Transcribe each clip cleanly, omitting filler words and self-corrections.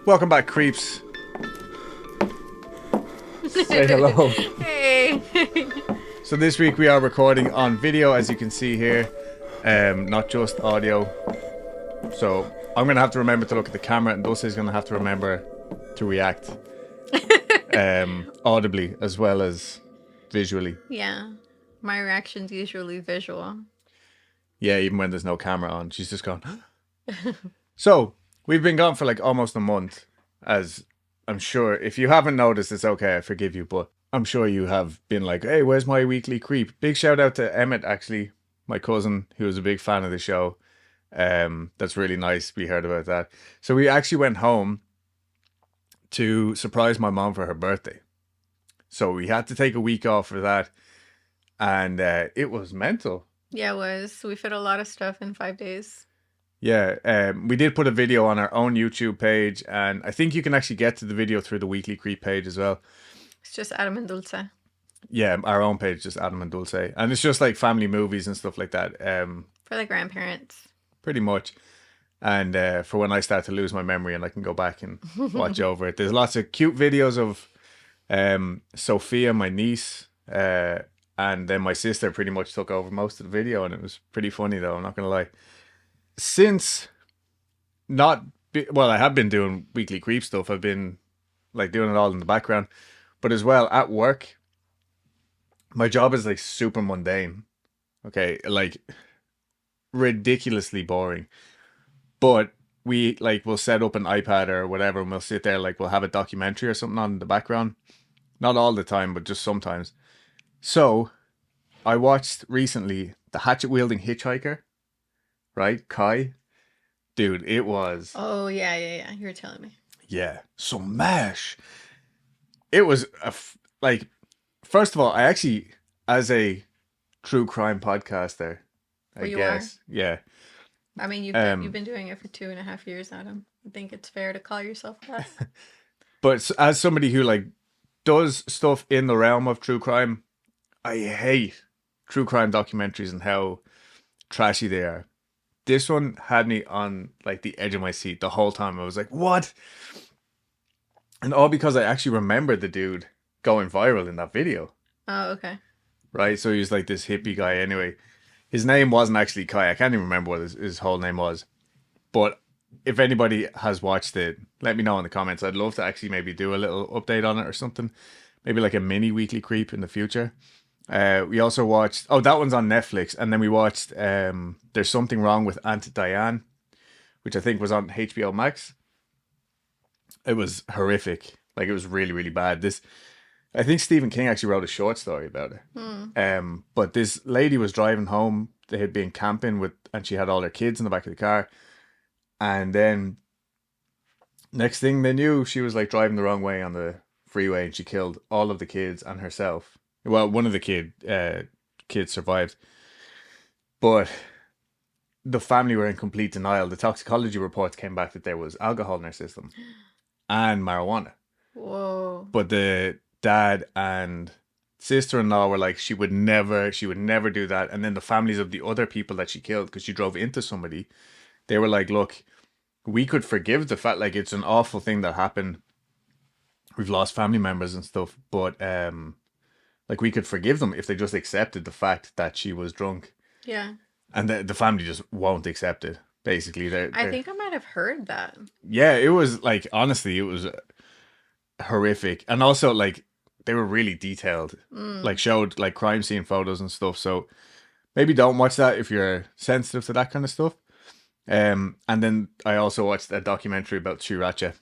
Welcome back, creeps. Say hello. Hey. So this week we are recording on video, as you can see here, not just audio. So I'm going to have to remember to look at the camera, and Dulce's going to have to remember to react audibly as well as visually. Yeah. My reaction's usually visual. Yeah, even when there's no camera on, she's just gone. So we've been gone for like almost a month, as I'm sure if you haven't noticed, it's okay, I forgive you, but I'm sure you have been like, hey, where's my weekly creep? Big shout out to Emmett, actually, my cousin, who was a big fan of the show. That's really nice. We heard about that. So we actually went home to surprise my mom for her birthday. So we had to take a week off for that, and it was mental. Yeah, it was. We fit a lot of stuff in 5 days. Yeah, we did put a video on our own YouTube page, and I think you can actually get to the video through the Weekly Creep page as well. It's just Adam and Dulce. Yeah, our own page, just Adam and Dulce, and it's just like family movies and stuff like that. For the grandparents. Pretty much. And for when I start to lose my memory and I can go back and watch over it. There's lots of cute videos of Sophia, my niece, and then my sister pretty much took over most of the video, and it was pretty funny though, I'm not gonna lie. Since I have been doing Weekly Creep stuff. I've been like doing it all in the background, but as well at work, my job is like super mundane. Okay, like ridiculously boring. But we'll set up an iPad or whatever, and we'll sit there, like we'll have a documentary or something on in the background. Not all the time, but just sometimes. So I watched recently The Hatchet Wielding Hitchhiker. Right, Kai, dude, it was. Oh, yeah. You were telling me. Yeah, smash. It was like, first of all, I actually, as a true crime podcaster, I Well, you guess, yeah. I mean, you've been doing it for 2.5 years, Adam. I think it's fair to call yourself that. But as somebody who like does stuff in the realm of true crime, I hate true crime documentaries and how trashy they are. This one had me on like the edge of my seat the whole time. I was like, what? And all because I actually remembered the dude going viral in that video. Oh, okay. Right? So he was like this hippie guy anyway. His name wasn't actually Kai. I can't even remember what his whole name was. But if anybody has watched it, let me know in the comments. I'd love to actually maybe do a little update on it or something. Maybe like a mini Weekly Creep in the future. We also watched, that one's on Netflix, and then we watched There's Something Wrong with Aunt Diane, which I think was on HBO Max. It was horrific. Like, it was really, really bad. I think Stephen King actually wrote a short story about it. But this lady was driving home. They had been camping and she had all her kids in the back of the car. And then next thing they knew, she was like driving the wrong way on the freeway, and she killed all of the kids and herself. Well, one of the kids survived, but the family were in complete denial. The toxicology reports came back that there was alcohol in her system and marijuana. Whoa. But the dad and sister-in-law were like, she would never do that. And then the families of the other people that she killed, because she drove into somebody, they were like, look, we could forgive the fact, like, it's an awful thing that happened. We've lost family members and stuff, but like, we could forgive them if they just accepted the fact that she was drunk. Yeah. And the family just won't accept it, basically. I think I might have heard that. Yeah, it was, like, honestly, it was horrific. And also, like, they were really detailed. Like, showed, like, crime scene photos and stuff. So maybe don't watch that if you're sensitive to that kind of stuff. And then I also watched a documentary about Sriracha.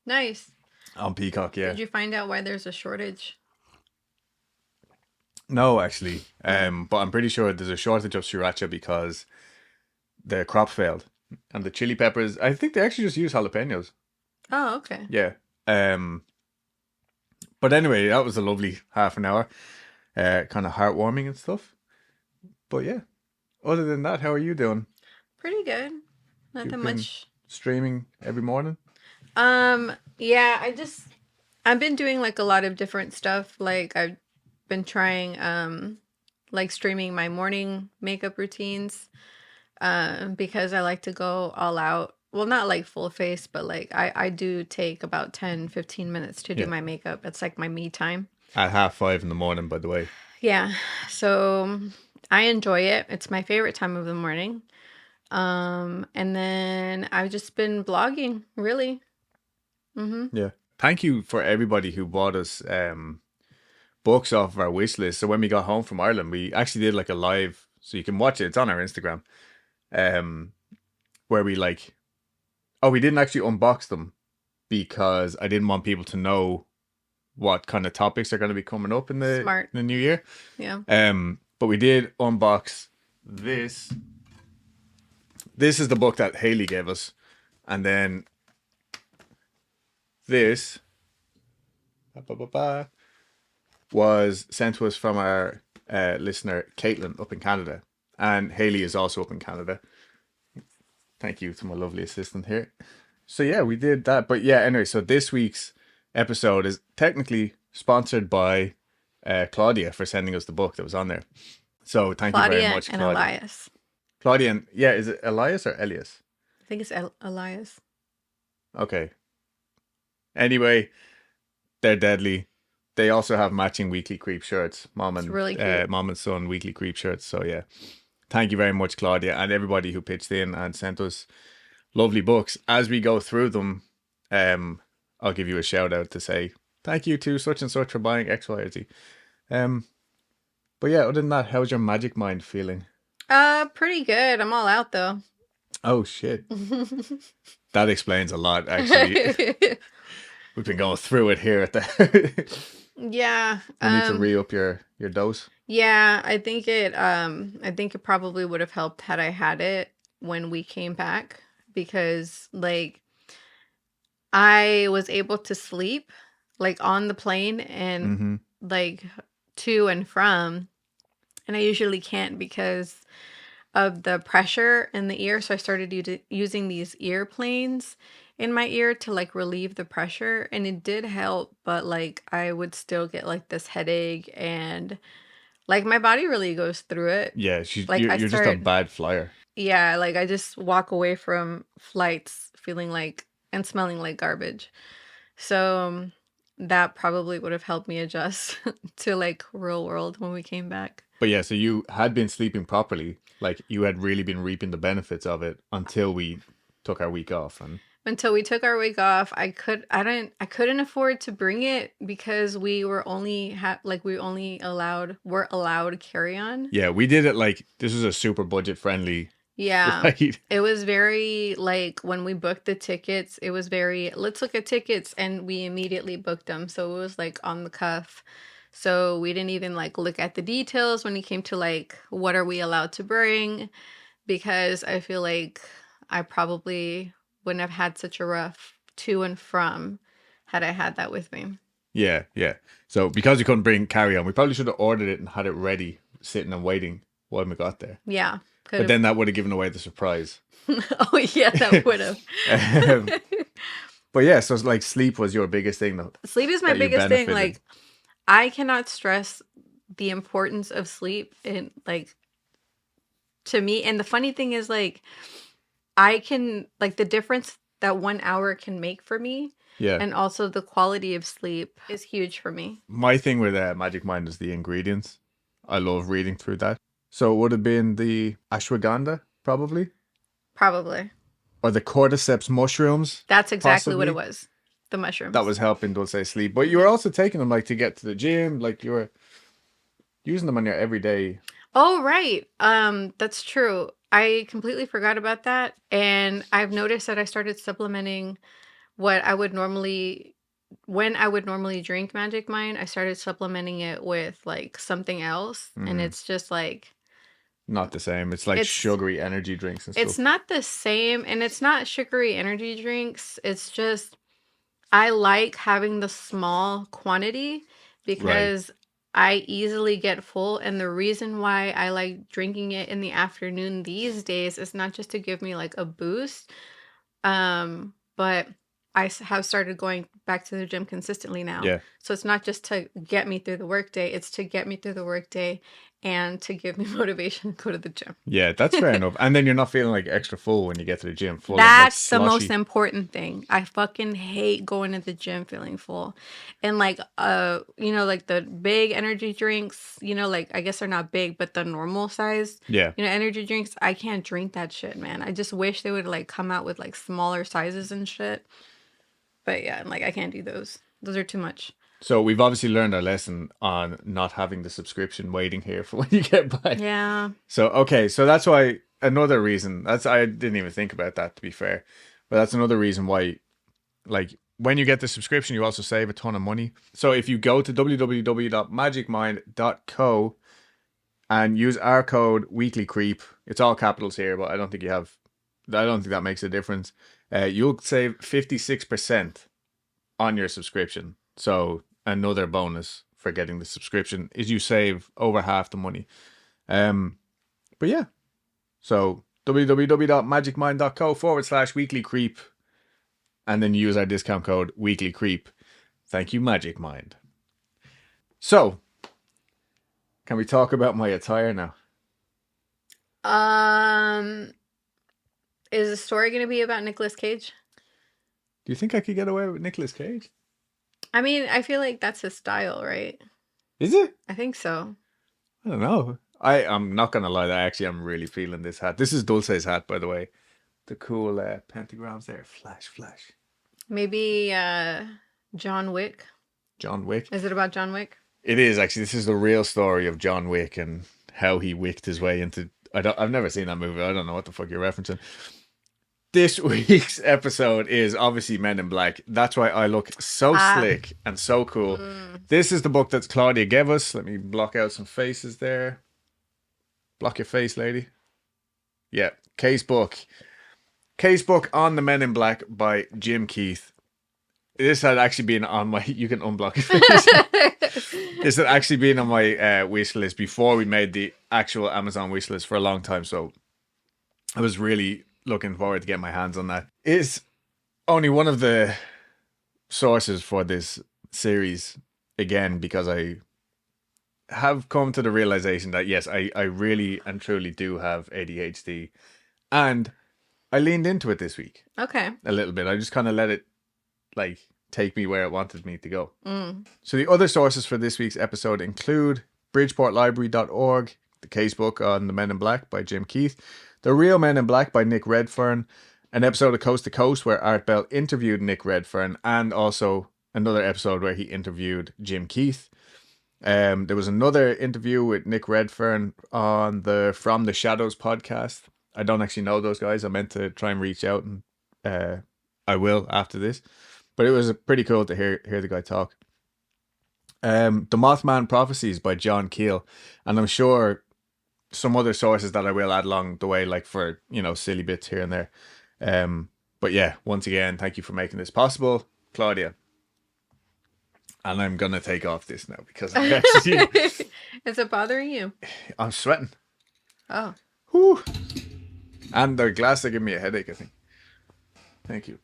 Nice. On Peacock, yeah. Did you find out why there's a shortage? No, actually. But I'm pretty sure there's a shortage of Sriracha because the crop failed. And the chili peppers, I think they actually just use jalapenos. Oh, okay. Yeah. But anyway, that was a lovely half an hour. Kind of heartwarming and stuff. But yeah. Other than that, how are you doing? Pretty good. Nothing much. Streaming every morning? Yeah, I've been doing like a lot of different stuff. Like I've been trying like streaming my morning makeup routines because I like to go all out well, not like full face, but like I do take about 10-15 minutes to do Yeah. my makeup. It's like my me time. At 5:30 in the morning, by the way. Yeah. So I enjoy it. It's my favorite time of the morning. And then I've just been blogging, really. Yeah. Thank you for everybody who bought us books off of our wish list. So when we got home from Ireland, we actually did like a live, so you can watch it. It's on our Instagram. Where we like, oh, we didn't actually unbox them because I didn't want people to know what kind of topics are going to be coming up in the Smart. new year. Yeah. But we did unbox this. This is the book that Haley gave us, and then this was sent to us from our listener Caitlin up in Canada, and Haley is also up in Canada. Thank you to my lovely assistant here. So yeah, we did that. But yeah, anyway, so this week's episode is technically sponsored by Claudia for sending us the book that was on there. So thank you very much, and Claudia. Elias. Claudia and yeah, is it Elias or Elias? I think it's Elias. Okay. Anyway, they're deadly. They also have matching weekly creep shirts. Mom and really cute. Mom and son weekly creep shirts. So yeah, thank you very much, Claudia, and everybody who pitched in and sent us lovely books. As we go through them, I'll give you a shout out to say thank you to such and such for buying X, Y, or Z. But yeah, other than that, how's your magic mind feeling? Pretty good. I'm all out though. Oh shit. That explains a lot, actually. We've been going through it here at the Yeah. You need to re-up your dose. Yeah, I think it probably would have helped had I had it when we came back, because like I was able to sleep like on the plane and like to and from, and I usually can't because of the pressure in the ear. So I started using these earplanes in my ear to like relieve the pressure, and it did help, but like I would still get like this headache, and like my body really goes through it. Yeah, Like you're just a bad flyer. Yeah, like I just walk away from flights feeling like and smelling like garbage. So that probably would have helped me adjust to like real world when we came back. But yeah, so you had been sleeping properly. Like you had really been reaping the benefits of it until we took our week off. And until we took our week off, I couldn't afford to bring it because we were only we're allowed carry on. Yeah, we did it like this was a super budget friendly. Yeah. Right? It was very like when we booked the tickets, it was very let's look at tickets, and we immediately booked them. So it was like on the cuff. So we didn't even like look at the details when it came to like what are we allowed to bring, because I feel like I probably wouldn't have had such a rough to and from had I had that with me. Yeah. So because we couldn't bring carry on, we probably should have ordered it and had it ready, sitting and waiting when we got there. Yeah. But then that would have given away the surprise. Oh yeah, that would have. But yeah, so like sleep was your biggest thing though. Sleep is my biggest thing. Like I cannot stress the importance of sleep in like to me. And the funny thing is like I can like the difference that 1 hour can make for me. Yeah. And also the quality of sleep is huge for me. My thing with Magic Mind is the ingredients. I love reading through that. So it would have been the ashwagandha, probably? Probably. Or the cordyceps mushrooms. That's exactly possibly. what it was. The mushrooms. That was helping Dulce sleep. But you were also taking them like to get to the gym. Like you were using them on your everyday. Oh, right. That's true. I completely forgot about that. And I've noticed that I started supplementing when I would normally drink Magic Mind, I started supplementing it with like something else. And it's just like not the same. It's like sugary energy drinks and stuff. It's not the same, and it's not sugary energy drinks. It's just I like having the small quantity because I easily get full, and the reason why I like drinking it in the afternoon these days is not just to give me like a boost, but I have started going back to the gym consistently now. Yeah. So it's not just to get me through the workday, it's to get me through the workday and to give me motivation to go to the gym. Yeah, that's fair enough. And then you're not feeling like extra full when you get to the gym, full and like That's the most slushy. important thing. I fucking hate going to the gym feeling full. And like you know, like the big energy drinks, you know, like I guess they're not big, but the normal size, Yeah. you know, energy drinks, I can't drink that shit, man. I just wish they would like come out with like smaller sizes and shit. But yeah, like I can't do those. Those are too much. So we've obviously learned our lesson on not having the subscription waiting here for when you get back. Yeah. So okay, so that's why another reason. That's I didn't even think about that, to be fair. But that's another reason why, like, when you get the subscription, you also save a ton of money. So if you go to www.magicmind.co and use our code weeklycreep, it's all capitals here, but I don't think that makes a difference. You'll save 56% on your subscription. So another bonus for getting the subscription is you save over half the money. But yeah, so www.magicmind.co/weeklycreep, and then use our discount code weeklycreep. Thank you, Magic Mind. So, can we talk about my attire now? Is the story going to be about Nicolas Cage? Do you think I could get away with Nicolas Cage? I mean, I feel like that's his style, right? Is it? I think so. I don't know. I'm not gonna lie. I'm really feeling this hat. This is Dulce's hat, by the way. The cool pentagrams there. Flash, flash. Maybe John Wick. John Wick. Is it about John Wick? It is actually. This is the real story of John Wick and how he wicked his way into. I've never seen that movie. I don't know what the fuck you're referencing. This week's episode is obviously Men in Black. That's why I look so slick and so cool. This is the book that Claudia gave us. Let me block out some faces there. Block your face, lady. Yeah, case book. Case book on the Men in Black by Jim Keith. This had actually been on my... You can unblock your face. This had actually been on my wish list before we made the actual Amazon wish list for a long time. So I was really looking forward to getting my hands on that. It's only one of the sources for this series, again, because I have come to the realization that, yes, I really and truly do have ADHD. And I leaned into it this week. Okay. A little bit. I just kind of let it, like, take me where it wanted me to go. So the other sources for this week's episode include bridgeportlibrary.org, the casebook on the Men in Black by Jim Keith, The Real Men in Black by Nick Redfern, an episode of Coast to Coast where Art Bell interviewed Nick Redfern, and also another episode where he interviewed Jim Keith. There was another interview with Nick Redfern on the From the Shadows podcast. I don't actually know those guys. I meant to try and reach out, and I will after this. But it was pretty cool to hear the guy talk. The Mothman Prophecies by John Keel. And I'm sure some other sources that I will add along the way, like for, silly bits here and there. But yeah, once again, thank you for making this possible, Claudia. And I'm going to take off this now because I actually... Is it bothering you? I'm sweating. Oh. Whew. And the glass are giving me a headache, I think. Thank you.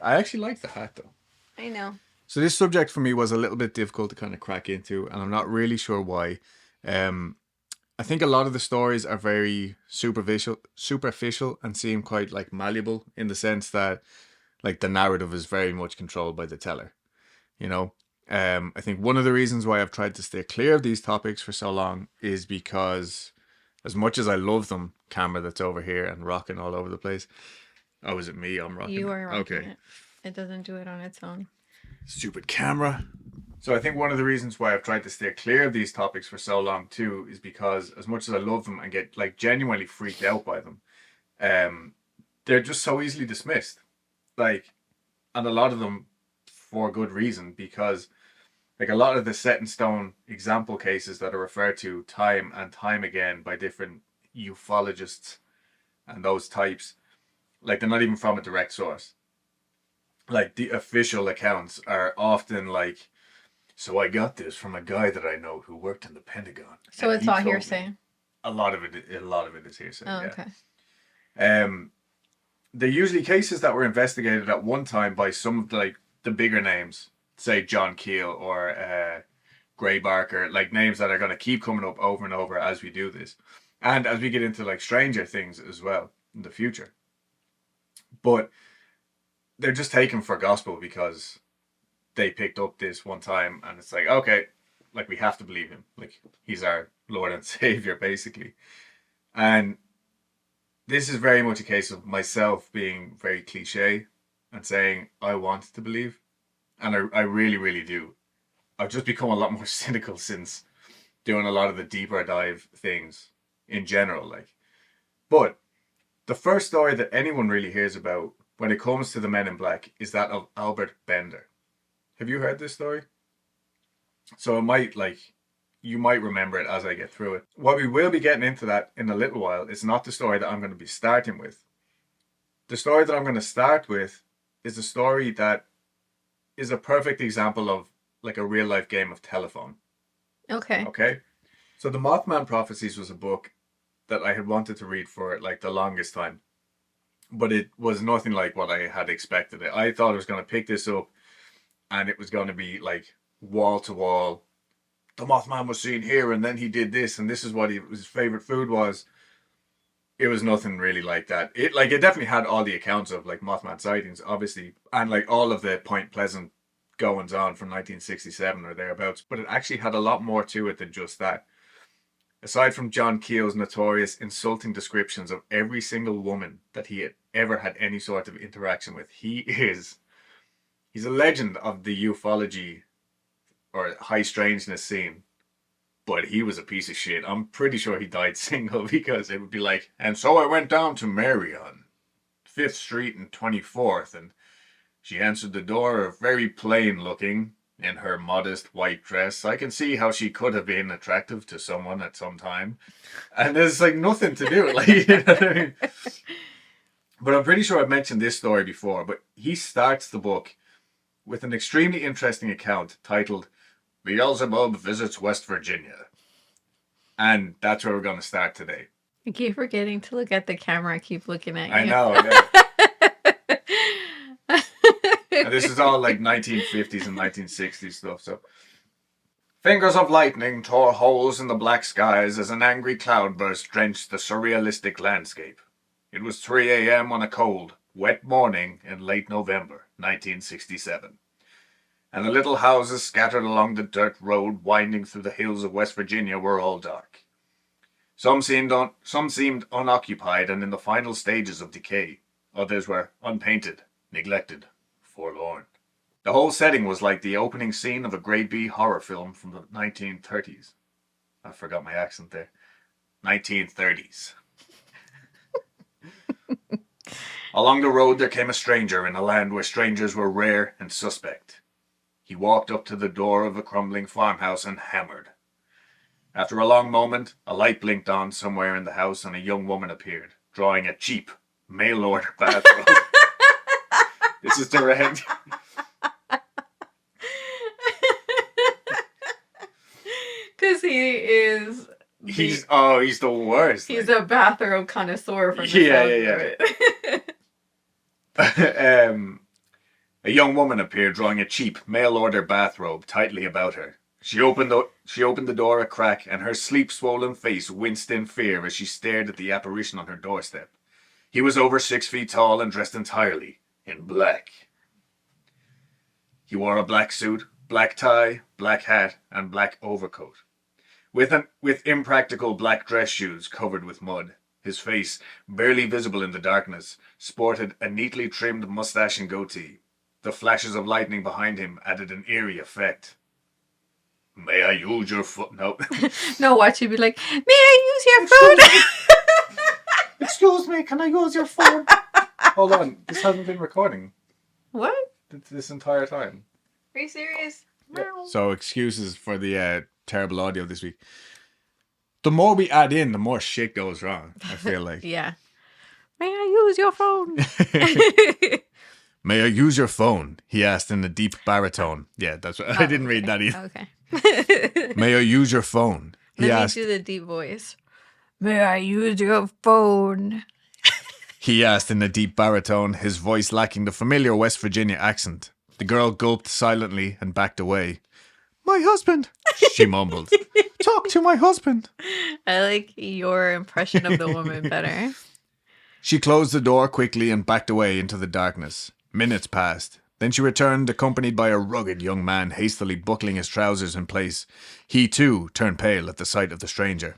I actually like the hat, though. I know. So this subject for me was a little bit difficult to kind of crack into, and I'm not really sure why. I think a lot of the stories are very superficial and seem quite like malleable in the sense that like the narrative is very much controlled by the teller. I think one of the reasons why I've tried to stay clear of these topics for so long is because as much as I love them, camera that's over here and rocking all over the place. Oh, is it me? I'm rocking. You are rocking it. It doesn't do it on its own. Stupid camera. So I think one of the reasons why I've tried to stay clear of these topics for so long too is because as much as I love them and get like genuinely freaked out by them, they're just so easily dismissed. Like, and a lot of them for good reason, because like a lot of the set in stone example cases that are referred to time and time again by different ufologists and those types, like they're not even from a direct source. Like the official accounts are often like, so I got this from a guy that I know who worked in the Pentagon. So it's all hearsay. A lot of it is hearsay. Oh, yeah. okay. They're usually cases that were investigated at one time by some of the bigger names, say John Keel or Grey Barker, like names that are going to keep coming up over and over as we do this. And as we get into like Stranger Things as well in the future. But they're just taken for gospel because they picked up this one time and it's like, okay, like we have to believe him. Like he's our Lord and Savior, basically. And this is very much a case of myself being very cliche and saying, I want to believe. And I really, really do. I've just become a lot more cynical since doing a lot of the deeper dive things in general. Like, but the first story that anyone really hears about when it comes to the Men in Black is that of Albert Bender. Have you heard this story? So it might, like, you might remember it as I get through it. What we will be getting into that in a little while is not the story that I'm going to be starting with. The story that I'm going to start with is a story that is a perfect example of like a real life game of telephone. Okay. Okay. So the Mothman Prophecies was a book that I had wanted to read for like the longest time. But it was nothing like what I had expected. I thought I was going to pick this up and it was going to be like wall to wall. The Mothman was seen here and then he did this and this is what his favorite food was. It was nothing really like that. It definitely had all the accounts of like Mothman sightings, obviously, and like all of the Point Pleasant goings on from 1967 or thereabouts. But it actually had a lot more to it than just that. Aside from John Keel's notorious insulting descriptions of every single woman that he had ever had any sort of interaction with, he's a legend of the ufology or high strangeness scene. But he was a piece of shit. I'm pretty sure he died single because it would be like, and so I went down to Mary on 5th Street and 24th, and she answered the door, very plain looking, in her modest white dress. I can see how she could have been attractive to someone at some time. And there's like nothing to do. Like, you know what I mean? But I'm pretty sure I've mentioned this story before, but he starts the book with an extremely interesting account titled Beelzebub Visits West Virginia. And that's where we're going to start today. I keep forgetting to look at the camera. I keep looking at you. I know. And this is all like 1950s and 1960s stuff. So, fingers of lightning tore holes in the black skies as an angry cloudburst drenched the surrealistic landscape. It was 3 a.m. on a cold, wet morning in late November, 1967. And the little houses scattered along the dirt road winding through the hills of West Virginia were all dark. Some seemed unoccupied and in the final stages of decay. Others were unpainted, neglected, forlorn. The whole setting was like the opening scene of a grade B horror film from the 1930s. I forgot my accent there. 1930s. Along the road there came a stranger in a land where strangers were rare and suspect. He walked up to the door of a crumbling farmhouse and hammered. After a long moment, a light blinked on somewhere in the house and a young woman appeared, drawing a cheap, mail-order bathrobe. This is direct. Because he is... He's the worst. He's a bathrobe connoisseur from the yeah. A young woman appeared drawing a cheap mail-order bathrobe tightly about her. She opened the door a crack and her sleep-swollen face winced in fear as she stared at the apparition on her doorstep. He was over 6 feet tall and dressed entirely in black. He wore a black suit, black tie, black hat, and black overcoat. With impractical black dress shoes covered with mud. His face, barely visible in the darkness, sported a neatly trimmed mustache and goatee. The flashes of lightning behind him added an eerie effect. May I use your phone? No. No, watch you be like, may I use your phone? Excuse me, can I use your phone? Hold on, this hasn't been recording. What? This entire time. Are you serious? Yeah. So excuses for the terrible audio this week. The more we add in, the more shit goes wrong, I feel like. Yeah. May I use your phone? May I use your phone? He asked in a deep baritone. Yeah, that's what I didn't read that either. Okay. May I use your phone? He asked. Let me do the deep voice. May I use your phone? He asked in a deep baritone, his voice lacking the familiar West Virginia accent. The girl gulped silently and backed away. My husband, she mumbled. Talk to my husband. I like your impression of the woman better. She closed the door quickly and backed away into the darkness. Minutes passed. Then she returned, accompanied by a rugged young man hastily buckling his trousers in place. He, too, turned pale at the sight of the stranger.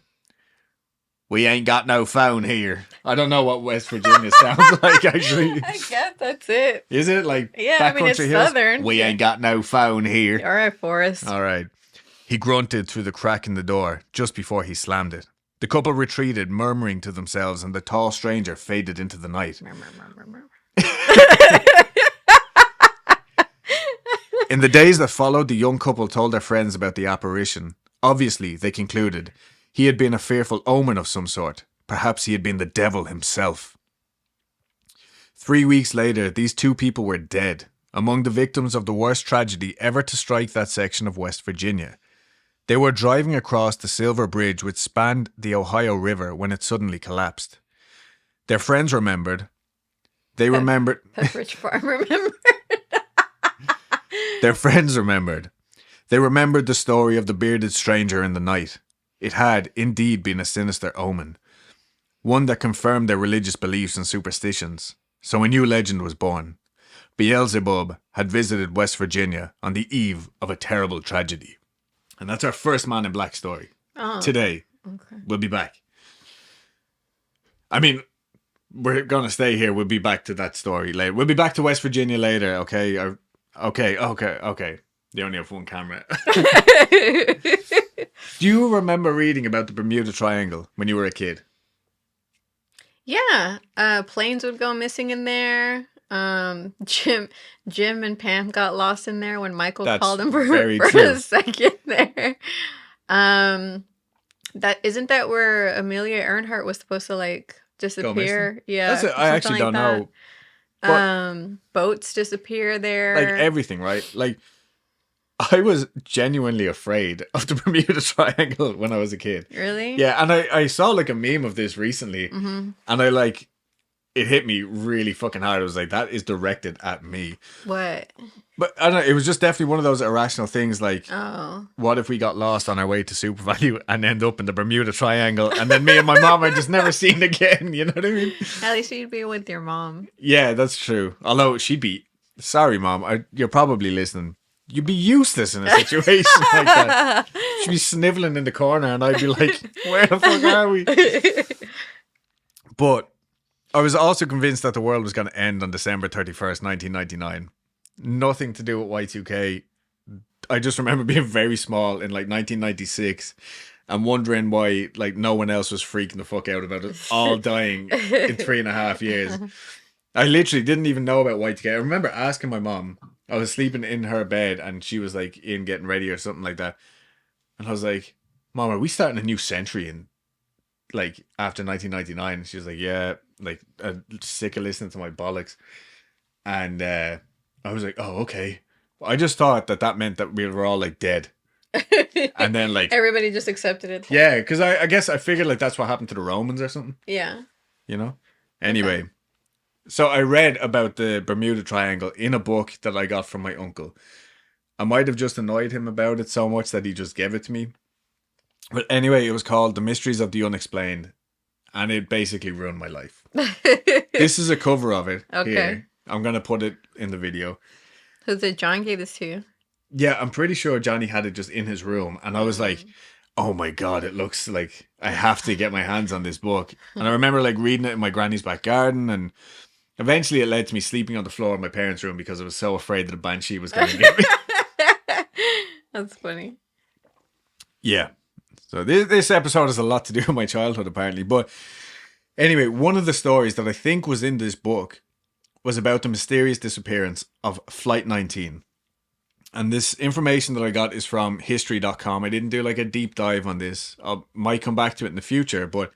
We ain't got no phone here. I don't know what West Virginia sounds like, actually. I guess that's it. Is it? Like, Yeah, I mean, it's backcountry hills? southern. We ain't got no phone here. All right, Forrest. All right. He grunted through the crack in the door just before he slammed it. The couple retreated, murmuring to themselves, and the tall stranger faded into the night. In the days that followed, the young couple told their friends about the apparition. Obviously, they concluded, he had been a fearful omen of some sort. Perhaps he had been the devil himself. 3 weeks later, these two people were dead, among the victims of the worst tragedy ever to strike that section of West Virginia. They were driving across the Silver Bridge which spanned the Ohio River when it suddenly collapsed. Their friends remembered. They remembered. Pepperidge Farm remembered. Their friends remembered. They remembered the story of the bearded stranger in the night. It had, indeed, been a sinister omen. One that confirmed their religious beliefs and superstitions. So a new legend was born. Beelzebub had visited West Virginia on the eve of a terrible tragedy. And that's our first Man in Black story. Oh, Today, okay. we'll be back. I mean, we're going to stay here. We'll be back to that story later. We'll be back to West Virginia later, okay? Okay. They only have one camera. Do you remember reading about the Bermuda Triangle when you were a kid? Yeah, planes would go missing in there. Jim and Pam got lost in there when Michael That's called him for very a true. second there. That isn't that where Amelia Earhart was supposed to like disappear? Yeah, That's it. I actually don't know. Boats disappear there. Like everything, right? Like I was genuinely afraid of the Bermuda Triangle when I was a kid. Really? Yeah, and I saw like a meme of this recently, and I like it hit me really fucking hard. I was like, that is directed at me. What? But I don't know, it was just definitely one of those irrational things like, Oh. what if we got lost on our way to Super Value and end up in the Bermuda Triangle and then me and my mom are just never seen again, you know what I mean? At least you'd be with your mom. Yeah, that's true. Although she'd be, sorry mom, you're probably listening. You'd be useless in a situation like that. She'd be sniveling in the corner and I'd be like, where the fuck are we? But I was also convinced that the world was going to end on December 31st, 1999. Nothing to do with Y2K. I just remember being very small in like 1996 and wondering why like no one else was freaking the fuck out about it all dying in 3.5 years. I literally didn't even know about Y2K. I remember asking my mom, I was sleeping in her bed and she was like in getting ready or something like that. And I was like, Mom, are we starting a new century in like after 1999? And she was like, yeah, like I'm sick of listening to my bollocks. And I was like, oh, okay. I just thought that meant that we were all like dead. And then like everybody just accepted it. Yeah, because I guess I figured like that's what happened to the Romans or something. Yeah. You know? Anyway. Okay. So I read about the Bermuda Triangle in a book that I got from my uncle. I might have just annoyed him about it so much that he just gave it to me. But anyway, it was called The Mysteries of the Unexplained. And it basically ruined my life. This is a cover of it. Okay. Here. I'm going to put it in the video. Who did John gave this to you? Yeah, I'm pretty sure Johnny had it just in his room. And I was like, oh my God, it looks like I have to get my hands on this book. And I remember like reading it in my granny's back garden. And eventually it led to me sleeping on the floor in my parents' room because I was so afraid that a banshee was going to get me. That's funny. Yeah. So this episode has a lot to do with my childhood apparently. But anyway, one of the stories that I think was in this book was about the mysterious disappearance of Flight 19. And this information that I got is from history.com. I didn't do like a deep dive on this. I might come back to it in the future, but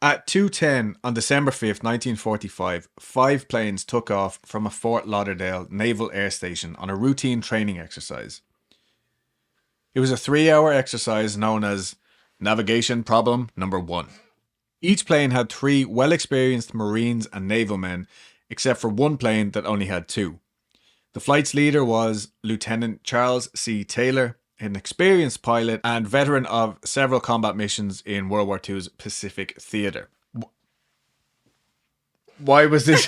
at 2:10 on December 5th, 1945, 5 planes took off from a Fort Lauderdale Naval Air Station on a routine training exercise. It was a 3-hour exercise known as Navigation Problem Number 1. Each plane had 3 well-experienced Marines and naval men, except for one plane that only had 2. The flight's leader was Lieutenant Charles C. Taylor, an experienced pilot and veteran of several combat missions in World War II's Pacific Theater. Why was this?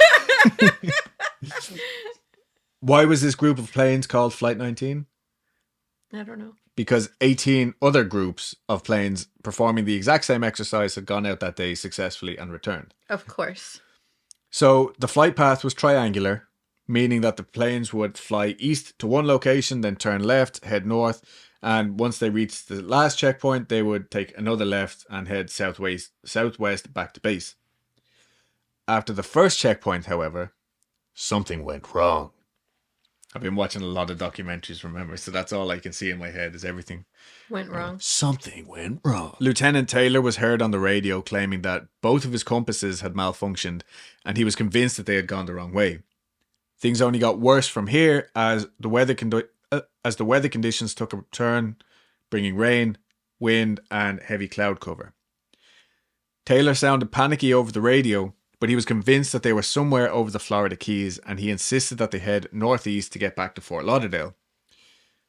Why was this group of planes called Flight 19? I don't know. Because 18 other groups of planes performing the exact same exercise had gone out that day successfully and returned. Of course. So the flight path was triangular, meaning that the planes would fly east to one location, then turn left, head north, and once they reached the last checkpoint, they would take another left and head southwest back to base. After the first checkpoint, however, something went wrong. I've been watching a lot of documentaries, remember, so that's all I can see in my head is everything went wrong. Something went wrong. Lieutenant Taylor was heard on the radio claiming that both of his compasses had malfunctioned, and he was convinced that they had gone the wrong way. Things only got worse from here as the weather conditions took a turn, bringing rain, wind, and heavy cloud cover. Taylor sounded panicky over the radio, but he was convinced that they were somewhere over the Florida Keys, and he insisted that they head northeast to get back to Fort Lauderdale.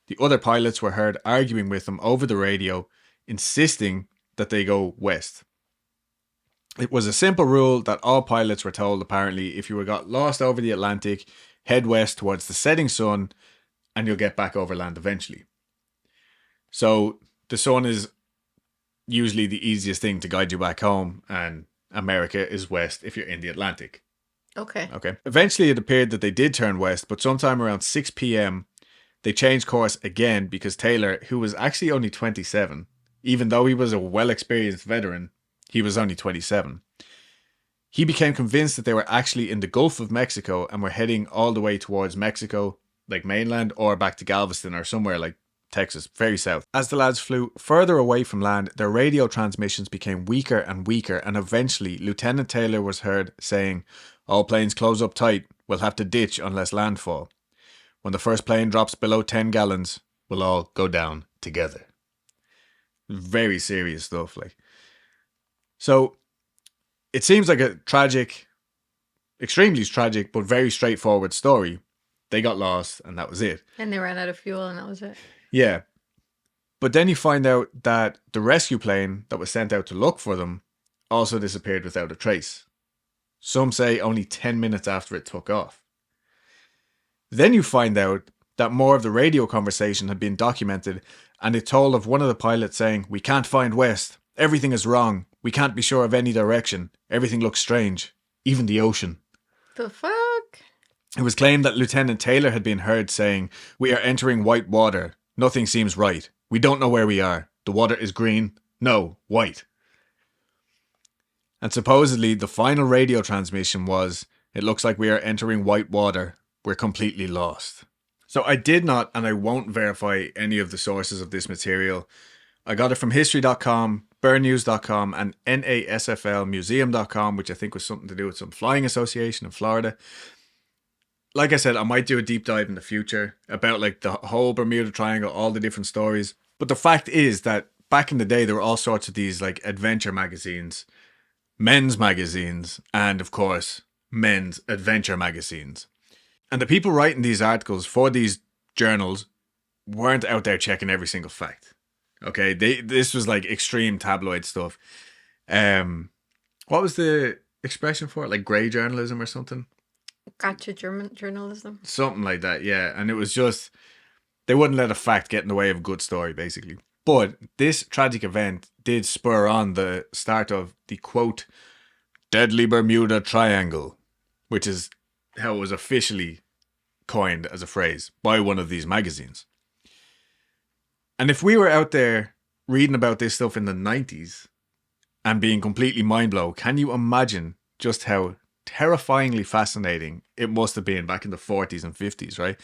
The other pilots were heard arguing with him over the radio, insisting that they go west. It was a simple rule that all pilots were told, apparently, if you got lost over the Atlantic, head west towards the setting sun, and you'll get back overland eventually. So the sun is usually the easiest thing to guide you back home, and America is west if you're in the Atlantic. Okay. Eventually it appeared that they did turn west, but sometime around 6 p.m. they changed course again because Taylor, who was actually only 27, even though he was a well-experienced veteran, he was only 27. He became convinced that they were actually in the Gulf of Mexico and were heading all the way towards Mexico, like mainland, or back to Galveston or somewhere like Texas, very south. As the lads flew further away from land, their radio transmissions became weaker and weaker, and eventually Lieutenant Taylor was heard saying, "All planes close up tight, we'll have to ditch unless landfall. When the first plane drops below 10 gallons, we'll all go down together." Very serious stuff, like. So, it seems like a tragic, extremely tragic, but very straightforward story. They got lost, and that was it. And they ran out of fuel, and that was it. Yeah. But then you find out that the rescue plane that was sent out to look for them also disappeared without a trace. Some say only 10 minutes after it took off. Then you find out that more of the radio conversation had been documented, and it told of one of the pilots saying, "We can't find west. Everything is wrong. We can't be sure of any direction. Everything looks strange. Even the ocean." The fuck? It was claimed that Lieutenant Taylor had been heard saying, "We are entering white water. Nothing seems right. We don't know where we are. The water is green. No, white." And supposedly the final radio transmission was, "It looks like we are entering white water. We're completely lost." So I did not, and I won't verify any of the sources of this material. I got it from history.com, burnnews.com, and NASFLmuseum.com, which I think was something to do with some flying association in Florida. Like I said, I might do a deep dive in the future about like the whole Bermuda Triangle, all the different stories. But the fact is that back in the day, there were all sorts of these like adventure magazines, men's magazines, and of course, men's adventure magazines. And the people writing these articles for these journals weren't out there checking every single fact. Okay, this was like extreme tabloid stuff. What was the expression for it? Like grey journalism or something? Gotcha journalism. Something like that, yeah. And it was just, they wouldn't let a fact get in the way of a good story, basically. But this tragic event did spur on the start of the, quote, deadly Bermuda Triangle, which is how it was officially coined as a phrase by one of these magazines. And if we were out there reading about this stuff in the 90s and being completely mind blown, can you imagine just how terrifyingly fascinating it must have been back in the 40s and 50s, right?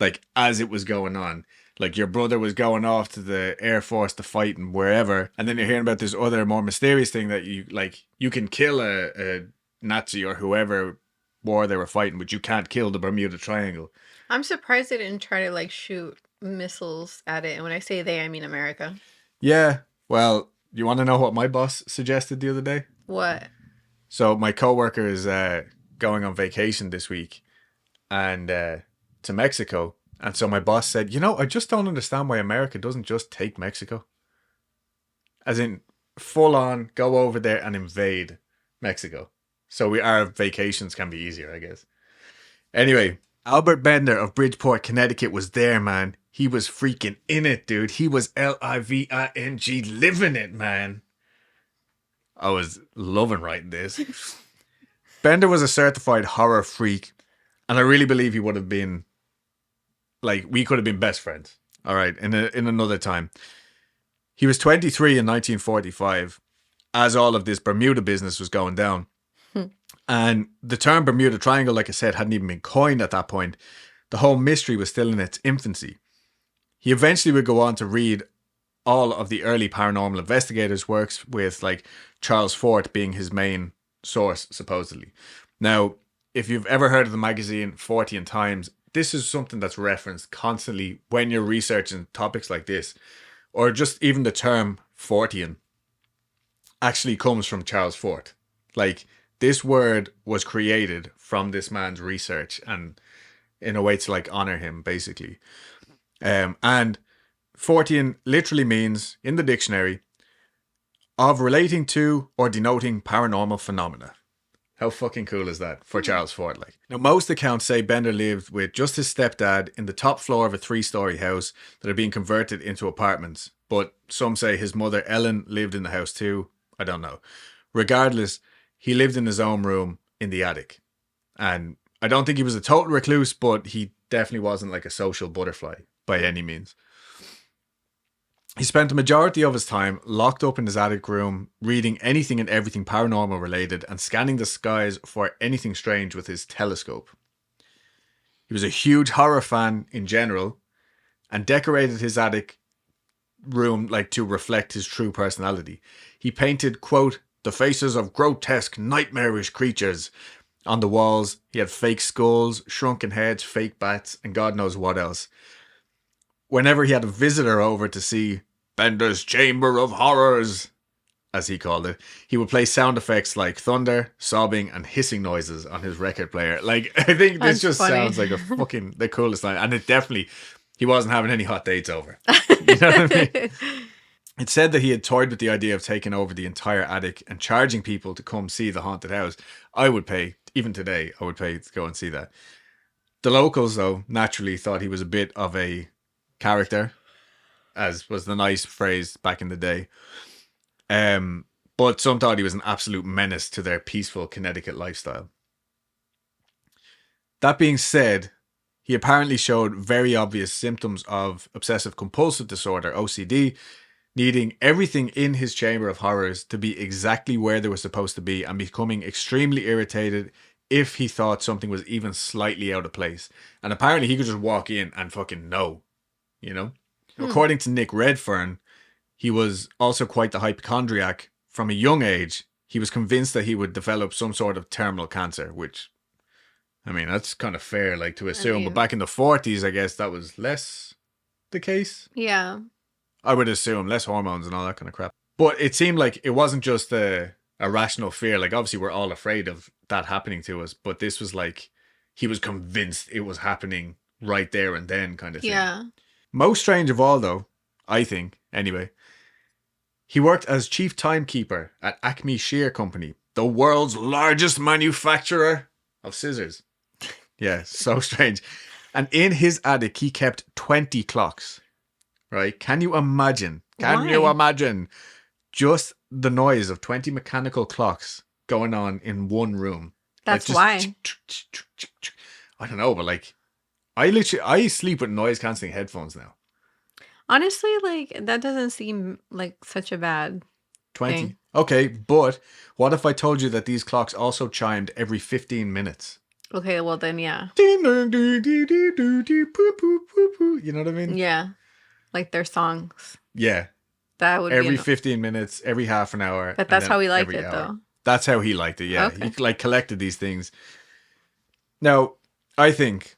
Like, as it was going on, like your brother was going off to the Air Force to fight and wherever, and then you're hearing about this other more mysterious thing that you can kill a Nazi or whoever war they were fighting, but you can't kill the Bermuda Triangle. I'm surprised they didn't try to like shoot missiles at it, and when I say they, I mean America. Yeah, well, you want to know what my boss suggested the other day? What? So my coworker is going on vacation this week, and to Mexico. And so my boss said, I just don't understand why America doesn't just take Mexico. As in, full on, go over there and invade Mexico. So our vacations can be easier, I guess. Anyway, Albert Bender of Bridgeport, Connecticut was there, man. He was freaking in it, dude. He was living, living it, man. I was loving writing this. Bender was a certified horror freak, and I really believe he would have been, like, we could have been best friends. All right, in another time. He was 23 in 1945, as all of this Bermuda business was going down. And the term Bermuda Triangle, like I said, hadn't even been coined at that point. The whole mystery was still in its infancy. He eventually would go on to read all of the early paranormal investigators' works, with like Charles Fort being his main source, supposedly. Now, if you've ever heard of the magazine 40 Times, this is something that's referenced constantly when you're researching topics like this, or just even the term Fortean actually comes from Charles Fort. Like, this word was created from this man's research, and in a way to like honor him, basically. And Fortean literally means, in the dictionary, of relating to or denoting paranormal phenomena. How fucking cool is that for Charles Fort? Like, now, most accounts say Bender lived with just his stepdad in the top floor of a 3-story house that had been converted into apartments. But some say his mother Ellen lived in the house too. I don't know. Regardless, he lived in his own room in the attic. And I don't think he was a total recluse, but he definitely wasn't like a social butterfly by any means. He spent the majority of his time locked up in his attic room, reading anything and everything paranormal related and scanning the skies for anything strange with his telescope. He was a huge horror fan in general and decorated his attic room like to reflect his true personality. He painted, quote, the faces of grotesque, nightmarish creatures on the walls. He had fake skulls, shrunken heads, fake bats, and God knows what else. Whenever he had a visitor over to see Bender's Chamber of Horrors, as he called it, he would play sound effects like thunder, sobbing, and hissing noises on his record player. Like, I think this just sounds like the coolest night. And it definitely, he wasn't having any hot dates over. You know what I mean? It said that he had toyed with the idea of taking over the entire attic and charging people to come see the haunted house. I would pay, even today, I would pay to go and see that. The locals, though, naturally thought he was a bit of a character, as was the nice phrase back in the day. But some thought he was an absolute menace to their peaceful Connecticut lifestyle. That being said, he apparently showed very obvious symptoms of obsessive compulsive disorder, OCD, needing everything in his chamber of horrors to be exactly where they were supposed to be and becoming extremely irritated if he thought something was even slightly out of place. And apparently he could just walk in and fucking know, you know? According to Nick Redfern, he was also quite the hypochondriac. From a young age, he was convinced that he would develop some sort of terminal cancer, which, I mean, that's kind of fair, like, to assume. But back in the 40s, I guess that was less the case. Yeah. I would assume less hormones and all that kind of crap. But it seemed like it wasn't just a rational fear. Like, obviously, we're all afraid of that happening to us. But this was like, he was convinced it was happening right there and then kind of thing. Yeah. Most strange of all, though, I think, anyway, he worked as chief timekeeper at Acme Shear Company, the world's largest manufacturer of scissors. Yeah, so strange. And in his attic, he kept 20 clocks. Right? Can you imagine? Can you imagine just the noise of 20 mechanical clocks going on in one room? That's like why. I don't know, but like, I sleep with noise cancelling headphones now. Honestly, like, that doesn't seem like such a bad 20. thing. Okay, but what if I told you that these clocks also chimed every 15 minutes? Okay, well then, yeah. You know what I mean? Yeah. Like their songs. Yeah. That would every be 15 minutes, every half an hour. But that's how he liked it, though. That's how he liked it, yeah. Okay. He like collected these things. Now, I think,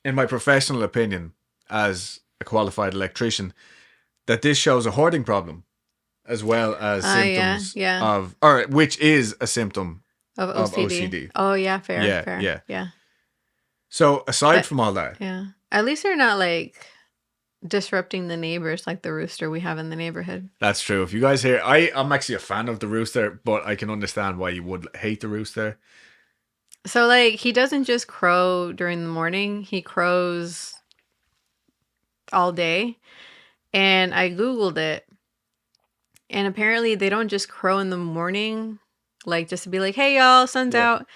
in my professional opinion, as a qualified electrician, that this shows a hoarding problem, as well as symptoms of, or which is a symptom of OCD. Oh, yeah, fair. Yeah. So aside But from all that, yeah, at least they're not like disrupting the neighbors like the rooster we have in the neighborhood. that's true. If you guys hear, I'm actually a fan of the rooster, but I can understand why you would hate the rooster. So like he doesn't just crow during the morning, he crows all day. And I googled it, and apparently they don't just crow in the morning like just to be like, "Hey y'all, sun's Yeah. out."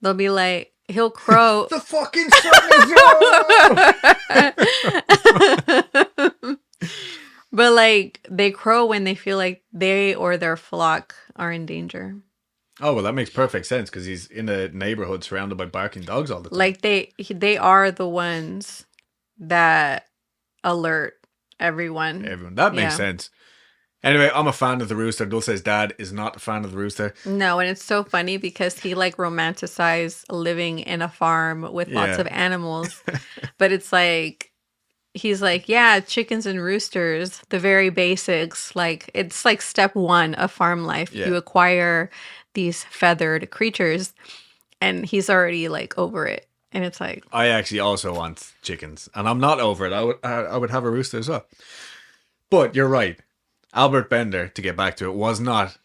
They'll be like he'll crow. The fucking sun is up! But like they crow when they feel like they or their flock are in danger. Oh, well, that makes perfect sense because he's in a neighborhood surrounded by barking dogs all the time. Like they are the ones that alert everyone. Everyone. That makes Yeah. sense. Anyway, I'm a fan of the rooster. Dulce's dad is not a fan of the rooster. No, and it's so funny because he like romanticized living in a farm with lots Yeah. of animals. But it's like he's like, yeah, chickens and roosters, the very basics. Like it's like step one of farm life. Yeah. You acquire these feathered creatures, and he's already like over it. And it's like, I actually also want chickens, and I'm not over it. I would have a rooster as well. But you're right. Albert Bender, to get back to it, was not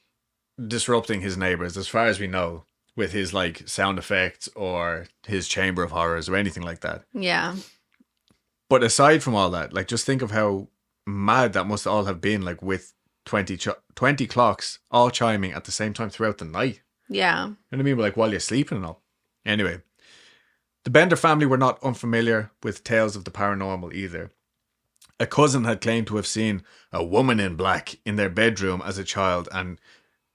disrupting his neighbors, as far as we know, with his like sound effects or his chamber of horrors or anything like that. yeah. But aside from all that, like just think of how mad that must all have been, like with 20 clocks all chiming at the same time throughout the night. Yeah. You know what I mean? Like while you're sleeping and all. Anyway, the Bender family were not unfamiliar with tales of the paranormal either. A cousin had claimed to have seen a woman in black in their bedroom as a child, and,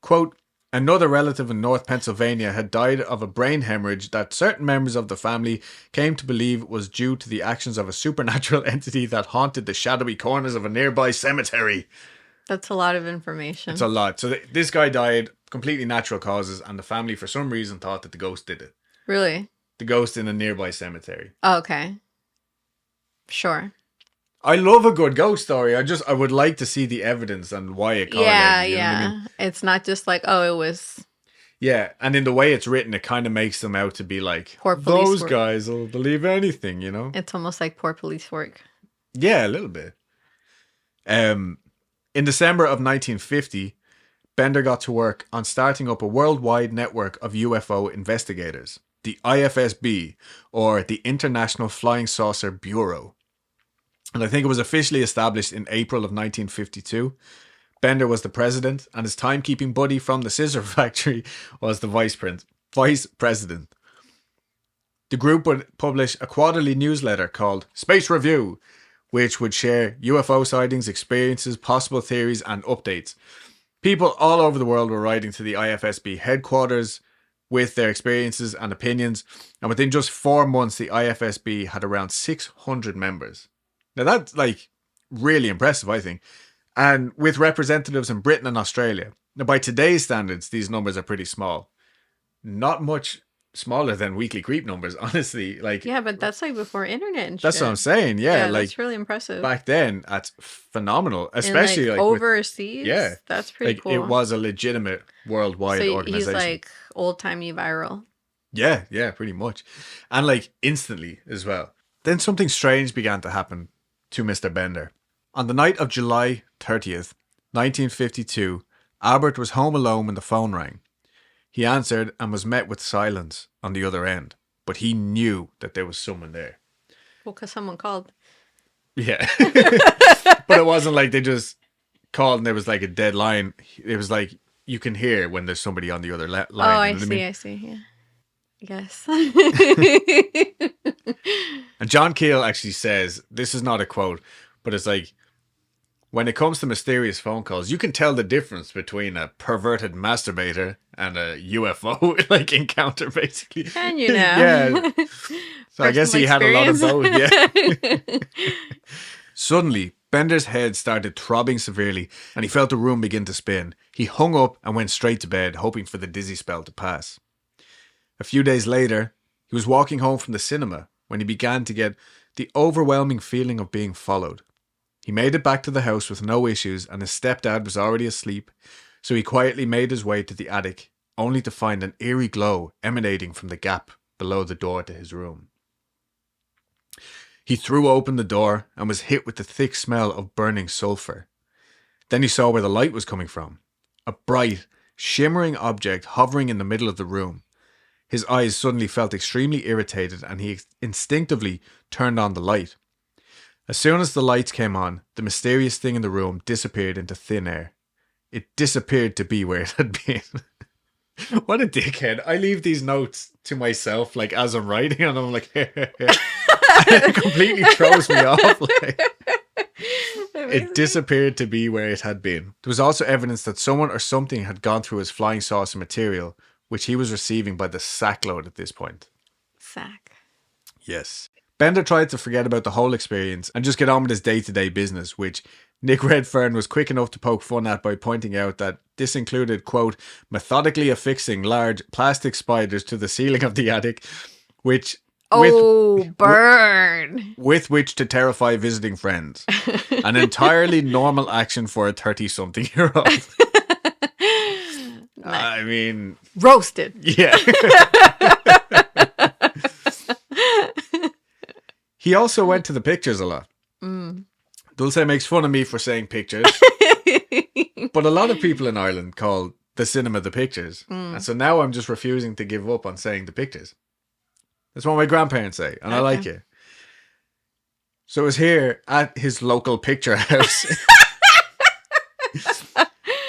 quote, another relative in North Pennsylvania had died of a brain hemorrhage that certain members of the family came to believe was due to the actions of a supernatural entity that haunted the shadowy corners of a nearby cemetery. That's a lot of information. It's a lot. So this guy died completely natural causes, and the family for some reason thought that the ghost did it. Really? The ghost in a nearby cemetery. Oh, okay. Sure. I love a good ghost story. I would like to see the evidence and why it correlated. Yeah, you know what I mean? It's not just like, oh, it was Yeah, and in the way it's written, it kind of makes them out to be like, Poor police those work. guys will believe anything, you know? It's almost like poor police work. Yeah, a little bit. In December of 1950, Bender got to work on starting up a worldwide network of UFO investigators, the IFSB, or the International Flying Saucer Bureau. And I think it was officially established in April of 1952. Bender was the president, and his timekeeping buddy from the scissor factory was the vice president. The group would publish a quarterly newsletter called Space Review, which would share UFO sightings, experiences, possible theories, and updates. People all over the world were writing to the IFSB headquarters with their experiences and opinions, and within just 4 months, the IFSB had around 600 members. Now that's like really impressive, I think. And with representatives in Britain and Australia. Now by today's standards, these numbers are pretty small. Not much smaller than Weekly Creep numbers, honestly. Like, Yeah, but that's like before internet and that's shit. what I'm saying. Yeah, like that's really impressive. back then, that's phenomenal. And, Especially like with, overseas. yeah, That's pretty like cool. it was a legitimate worldwide so organization. he's like old timey viral. Yeah, pretty much. And like instantly as well. Then something strange began to happen to Mr. Bender. On the night of July 30th, 1952, Albert was home alone when the phone rang. He answered and was met with silence on the other end, but he knew that there was someone there. Well, because someone called. Yeah. But it wasn't like they just called and there was like a dead line. It was like you can hear when there's somebody on the other line. Oh, I you know what see, mean? I see, yeah. Yes. And John Keel actually says, this is not a quote, but it's like, when it comes to mysterious phone calls, you can tell the difference between a perverted masturbator and a UFO like encounter, basically. Can you know? Yeah. So I guess he had a lot of both. Yeah. Suddenly, Bender's head started throbbing severely, and he felt the room begin to spin. He hung up and went straight to bed, hoping for the dizzy spell to pass. A few days later, he was walking home from the cinema when he began to get the overwhelming feeling of being followed. He made it back to the house with no issues, and his stepdad was already asleep, so he quietly made his way to the attic, only to find an eerie glow emanating from the gap below the door to his room. He threw open the door and was hit with the thick smell of burning sulfur. Then he saw where the light was coming from. A bright, shimmering object hovering in the middle of the room. His eyes suddenly felt extremely irritated and he instinctively turned on the light. As soon as the lights came on, the mysterious thing in the room disappeared into thin air. It disappeared to be where it had been. What a dickhead. I leave these notes to myself, like, as I'm writing, and I'm like, it completely throws me off. Like, it disappeared to be where it had been. There was also evidence that someone or something had gone through his flying saucer material, which he was receiving by the sackload at this point. Sack. Yes. Bender tried to forget about the whole experience and just get on with his day-to-day business, which Nick Redfern was quick enough to poke fun at by pointing out that this included, quote, methodically affixing large plastic spiders to the ceiling of the attic, which... burn! With which to terrify visiting friends. An entirely normal action for a 30-something-year-old. I mean... Roasted. Yeah. He also went to the pictures a lot. Dulce makes fun of me for saying pictures. But a lot of people in Ireland call the cinema the pictures. And so now I'm just refusing to give up on saying the pictures. That's what my grandparents say. And I like it. So it was here at his local picture house.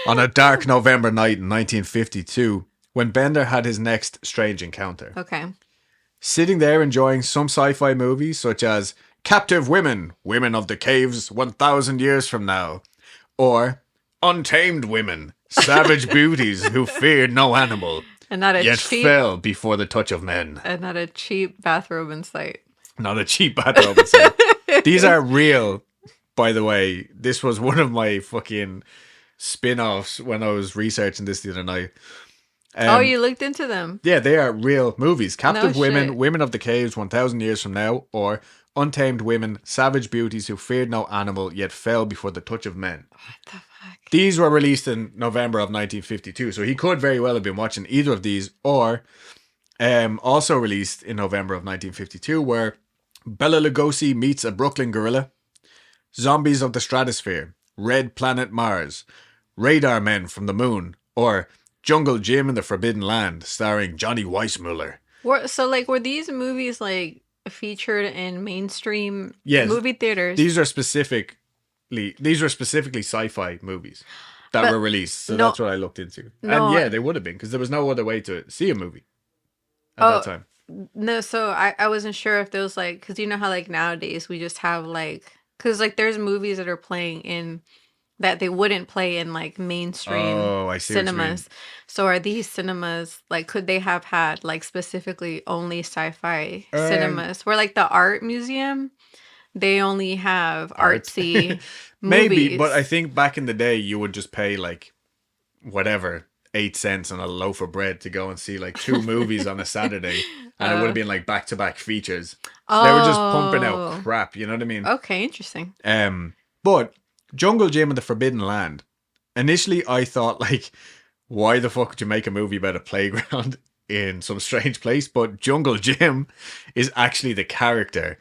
On a dark November night in 1952. When Bender had his next strange encounter. Okay. Sitting there enjoying some sci-fi movies such as Captive Women, Women of the Caves 1,000 years from now, or Untamed Women, Savage Beauties who feared no animal, and not a yet cheap, fell before the touch of men. And not a cheap bathrobe in sight. Not a cheap bathrobe in sight. These are real, by the way. This was one of my fucking spin-offs when I was researching this the other night. You looked into them? Yeah, they are real movies. Captive Women, shit. Women of the Caves 1,000 years from now, or Untamed Women, Savage Beauties who feared no animal yet fell before the touch of men. What the fuck? These were released in November of 1952, so he could very well have been watching either of these, or also released in November of 1952 were Bela Lugosi meets a Brooklyn gorilla, Zombies of the Stratosphere, Red Planet Mars, Radar Men from the Moon, or Jungle Jim and the Forbidden Land, starring Johnny Weissmuller. Were these movies like featured in mainstream movie theaters? These were specifically sci-fi movies that were released. So that's what I looked into. And yeah, they would have been because there was no other way to see a movie at that time. No, so I wasn't sure if there was like, because you know how like nowadays we just have like, because like there's movies that are playing in that they wouldn't play in like mainstream cinemas. So are these cinemas like, could they have had like specifically only sci-fi cinemas where like the art museum, they only have artsy Maybe, movies. but I think back in the day you would just pay like whatever 8 cents on a loaf of bread to go and see like 2 movies on a Saturday, and it would have been like back-to-back features. So they were just pumping out crap, you know what I mean? Okay, interesting. But Jungle Jim and the Forbidden Land. Initially, I thought, like, why the fuck would you make a movie about a playground in some strange place? But Jungle Jim is actually the character.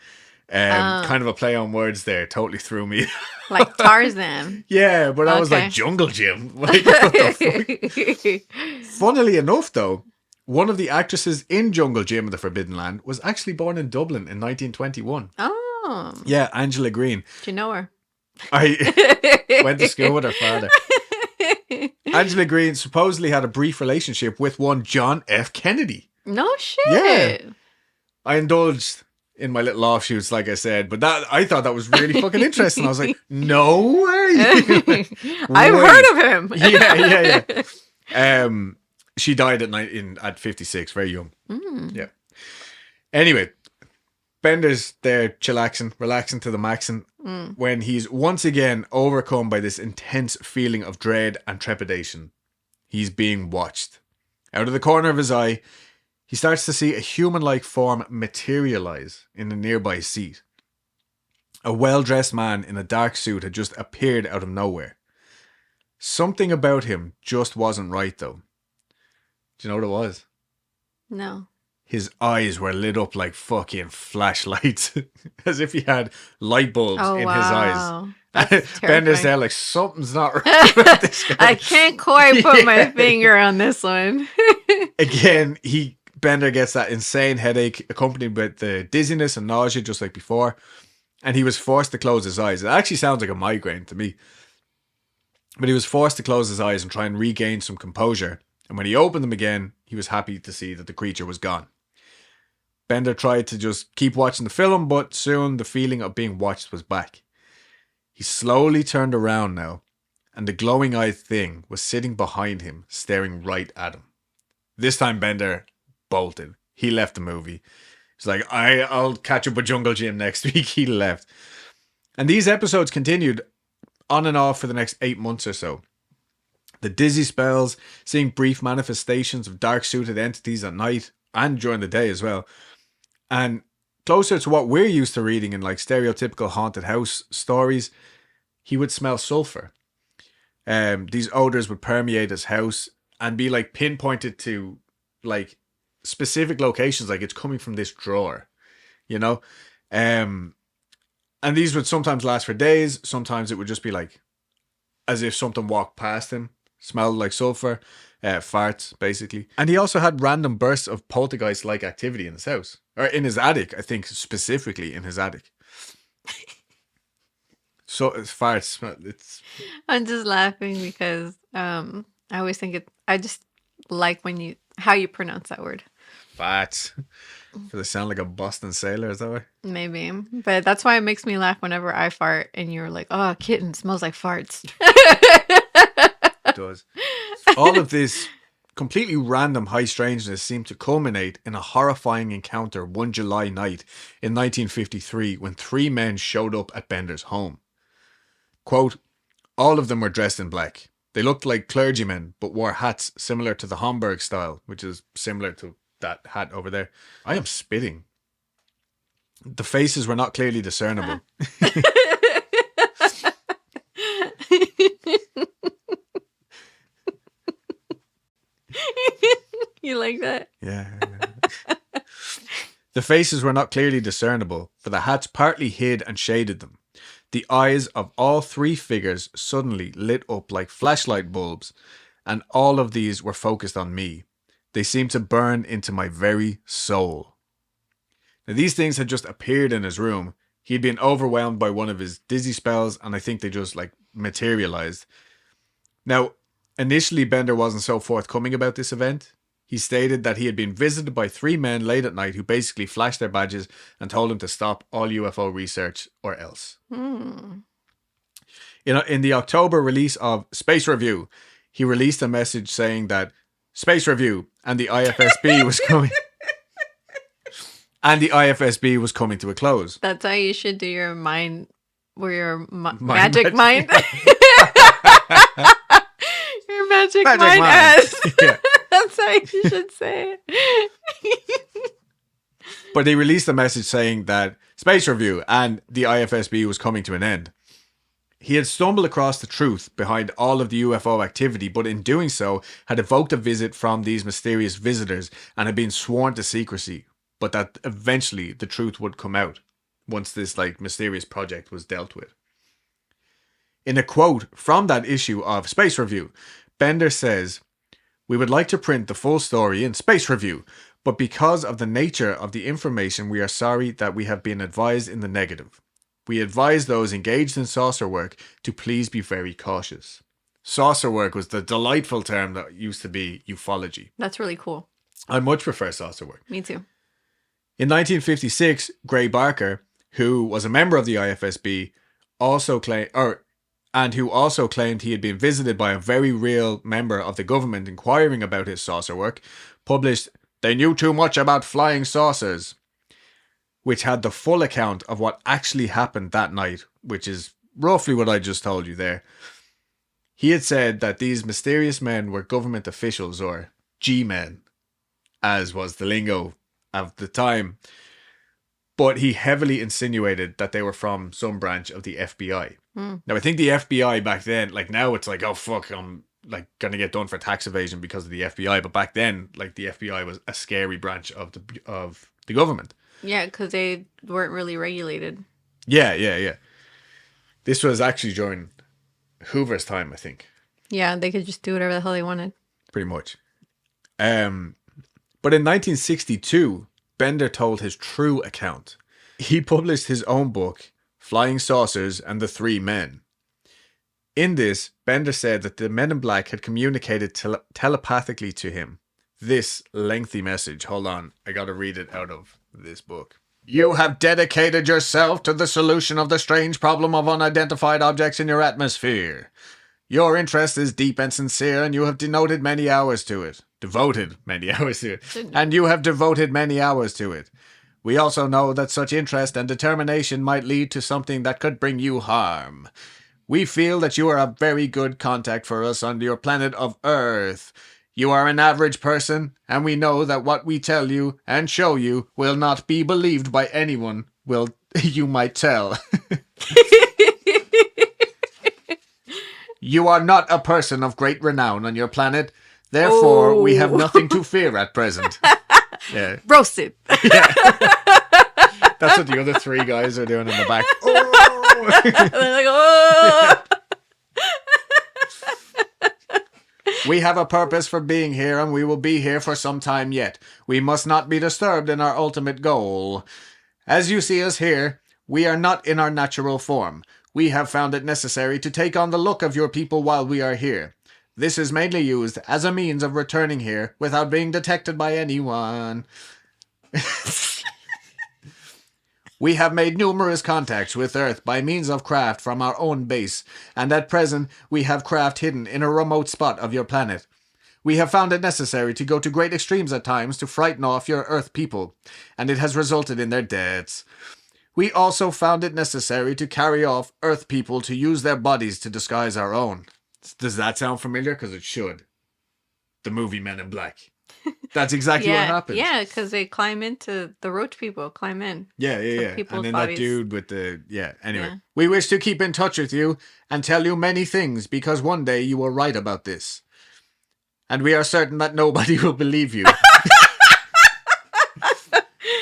Kind of a play on words there. Totally threw me. Like Tarzan. Yeah, but I was like, Jungle Jim? Like, what the fuck? Funnily enough, though, one of the actresses in Jungle Jim and the Forbidden Land was actually born in Dublin in 1921. Oh. Yeah, Angela Green. Do you know her? I went to school with her father. Angela Green supposedly had a brief relationship with one John F. Kennedy. No shit. Yeah. I indulged in my little offshoots, like I said, but that I thought that was really fucking interesting. I was like, no way. I've heard of him. Yeah. She died at 56, very young. Yeah. Anyway, Bender's there chillaxing, relaxing to the maxing when he's once again overcome by this intense feeling of dread and trepidation. He's being watched. Out of the corner of his eye, he starts to see a human-like form materialize in a nearby seat. A well-dressed man in a dark suit had just appeared out of nowhere. Something about him just wasn't right, though. Do you know what it was? No. his eyes were lit up like fucking flashlights, as if he had light bulbs Oh in his eyes. wow. That's Bender's terrifying. there like, something's not right about this guy. I can't quite put my Yeah. finger on this one. Again, Bender gets that insane headache accompanied with the dizziness and nausea just like before, and he was forced to close his eyes. It actually sounds like a migraine to me. But he was forced to close his eyes and try and regain some composure, and when he opened them again, he was happy to see that the creature was gone. Bender tried to just keep watching the film, but soon the feeling of being watched was back. He slowly turned around now, and the glowing-eyed thing was sitting behind him, staring right at him. This time Bender bolted. He left the movie. He's like, I'll catch up with Jungle Jim next week. He left. And these episodes continued on and off for the next 8 months or so. The dizzy spells, seeing brief manifestations of dark-suited entities at night and during the day as well. And closer to what we're used to reading in like stereotypical haunted house stories, he would smell sulfur. These odors would permeate his house and be like pinpointed to like specific locations, like it's coming from this drawer, you know? And these would sometimes last for days. Sometimes it would just be like as if something walked past him, smelled like sulfur, farts, basically. And he also had random bursts of poltergeist-like activity in his house. Or in his attic, I think, specifically in his attic. So, it's farts. It's... I'm just laughing because I always think I just like how you pronounce that word. Farts. Do they sound like a Boston sailor, is that way? Maybe. But that's why it makes me laugh whenever I fart and you're like, oh, kitten smells like farts. It does. All of this completely random high strangeness seemed to culminate in a horrifying encounter one July night in 1953 when 3 men showed up at Bender's home. Quote, all of them were dressed in black. They looked like clergymen, but wore hats similar to the Homburg style, which is similar to that hat over there. I am spitting. The faces were not clearly discernible. You like that? Yeah. The faces were not clearly discernible, for the hats partly hid and shaded them. The eyes of all 3 figures suddenly lit up like flashlight bulbs, and all of these were focused on me. They seemed to burn into my very soul. Now, these things had just appeared in his room. He had been overwhelmed by one of his dizzy spells, and I think they just like materialized. Now, initially Bender wasn't so forthcoming about this event. He stated that he had been visited by 3 men late at night who basically flashed their badges and told him to stop all UFO research or else. In the October release of Space Review, he released a message saying that Space Review and the IFSB was coming... and the IFSB was coming to a close. That's how you should do your mind... Or your magic mind. Your magic mind as... Yeah. That's how you should say it. But they released a message saying that Space Review and the IFSB was coming to an end. He had stumbled across the truth behind all of the UFO activity, but in doing so had evoked a visit from these mysterious visitors and had been sworn to secrecy, but that eventually the truth would come out once this like mysterious project was dealt with. In a quote from that issue of Space Review, Bender says, "We would like to print the full story in Space Review, but because of the nature of the information, we are sorry that we have been advised in the negative. We advise those engaged in saucer work to please be very cautious." Saucer work was the delightful term that used to be ufology. That's really cool. I much prefer saucer work. Me too. In 1956, Gray Barker, who was a member of the IFSB, also claimed he had been visited by a very real member of the government inquiring about his saucer work, published "They Knew Too Much About Flying Saucers," which had the full account of what actually happened that night, which is roughly what I just told you there. He had said that these mysterious men were government officials, or G-men, as was the lingo of the time, but he heavily insinuated that they were from some branch of the FBI. Now, I think the FBI back then, like now it's like, oh fuck, like going to get done for tax evasion because of the FBI. But back then, like the FBI was a scary branch of the government. Yeah, because they weren't really regulated. Yeah. This was actually during Hoover's time, I think. Yeah, they could just do whatever the hell they wanted. Pretty much. But in 1962, Bender told his true account. He published his own book, Flying Saucers and the Three Men. In this, Bender said that the Men in Black had communicated telepathically to him. This lengthy message. Hold on, I gotta read it out of this book. You have dedicated yourself to the solution of the strange problem of unidentified objects in your atmosphere. Your interest is deep and sincere, and you have devoted many hours to it. And you have devoted many hours to it. We also know that such interest and determination might lead to something that could bring you harm. We feel that you are a very good contact for us on your planet of Earth. You are an average person, and we know that what we tell you and show you will not be believed by anyone you might tell. You are not a person of great renown on your planet. Therefore, we have nothing to fear at present. Yeah. Roasted. Yeah. That's what the other three guys are doing in the back. Oh! They're like, oh! We have a purpose for being here, and we will be here for some time yet. We must not be disturbed in our ultimate goal. As you see us here, we are not in our natural form. We have found it necessary to take on the look of your people while we are here. This is mainly used as a means of returning here without being detected by anyone. We have made numerous contacts with Earth by means of craft from our own base, and at present we have craft hidden in a remote spot of your planet. We have found it necessary to go to great extremes at times to frighten off your Earth people, and it has resulted in their deaths. We also found it necessary to carry off Earth people to use their bodies to disguise our own. Does that sound familiar? Because it should. The movie Men in Black. That's exactly what happened. Yeah, because they climb into the roach people, climb in. Yeah. People's And then bodies. that dude with the... Yeah, anyway. Yeah. We wish to keep in touch with you and tell you many things because one day you will write about this. And we are certain that nobody will believe you.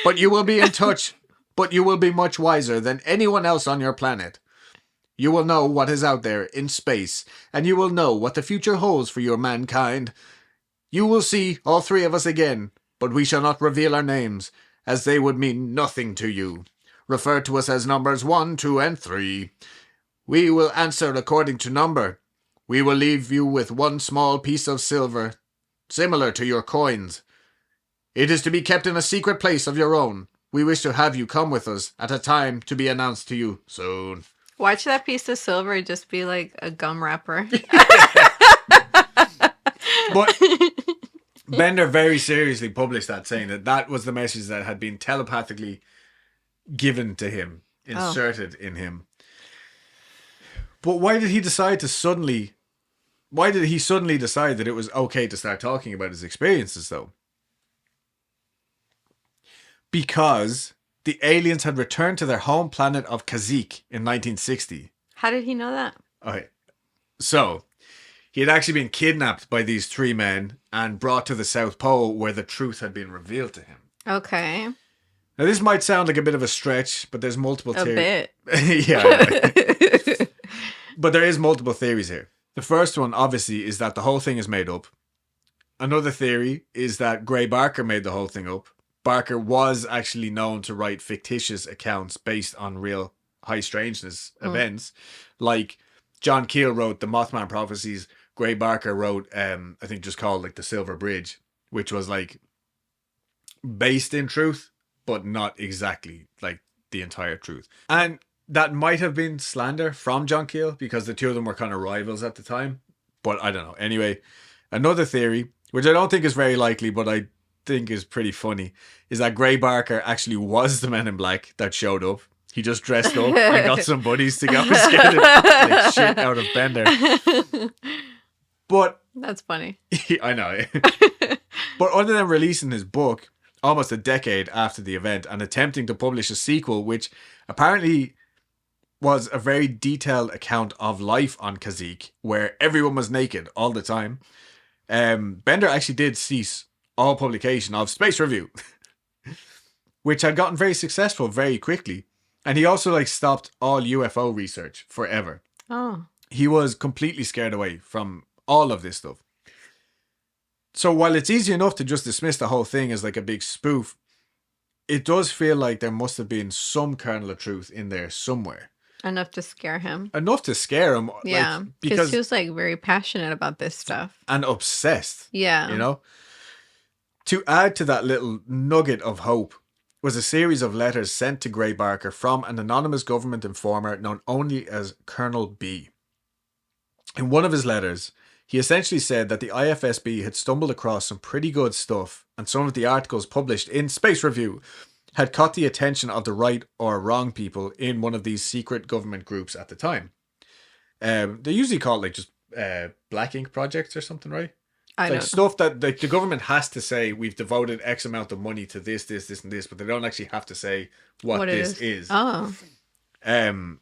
But you will be in touch. But you will be much wiser than anyone else on your planet. You will know what is out there in space, and you will know what the future holds for your mankind. You will see all three of us again, but we shall not reveal our names, as they would mean nothing to you. Refer to us as numbers 1, 2, and 3. We will answer according to number. We will leave you with one small piece of silver, similar to your coins. It is to be kept in a secret place of your own. We wish to have you come with us at a time to be announced to you soon. Watch that piece of silver just be like a gum wrapper. But Bender very seriously published that, saying that was the message that had been telepathically given to him, inserted in him. But why did he decide that it was okay to start talking about his experiences, though? Because the aliens had returned to their home planet of Kashyyyk in 1960. How did he know that? Okay. So, he had actually been kidnapped by these three men and brought to the South Pole where the truth had been revealed to him. Okay. Now, this might sound like a bit of a stretch, but there's multiple theories. A bit. Yeah. But there is multiple theories here. The first one, obviously, is that the whole thing is made up. Another theory is that Gray Barker made the whole thing up. Barker was actually known to write fictitious accounts based on real high strangeness events. Like John Keel wrote the Mothman Prophecies. Gray Barker wrote, I think just called like The Silver Bridge, which was like based in truth, but not exactly like the entire truth. And that might have been slander from John Keel because the two of them were kind of rivals at the time. But I don't know. Anyway, another theory, which I don't think is very likely, but I think is pretty funny, is that Gray Barker actually was the Men in Black that showed up. He just dressed up and got some buddies to go and scare the shit out of Bender. But that's funny. I know. But other than releasing his book almost a decade after the event and attempting to publish a sequel, which apparently was a very detailed account of life on Kashyyyk, where everyone was naked all the time. Bender actually did cease all publication of Space Review, which had gotten very successful very quickly. And he also like stopped all UFO research forever. Oh. He was completely scared away from all of this stuff. So while it's easy enough to just dismiss the whole thing as like a big spoof, it does feel like there must have been some kernel of truth in there somewhere. Enough to scare him. Enough to scare him. Yeah. Like, because he was like very passionate about this stuff. And obsessed. Yeah. You know? To add to that little nugget of hope was a series of letters sent to Gray Barker from an anonymous government informer known only as Colonel B. In one of his letters, he essentially said that the IFSB had stumbled across some pretty good stuff, and some of the articles published in Space Review had caught the attention of the right or wrong people in one of these secret government groups at the time. They're usually called like just black ink projects or something, right? I Like know. stuff that like the government has to say we've devoted X amount of money to this, and this, but they don't actually have to say what this is. Oh. And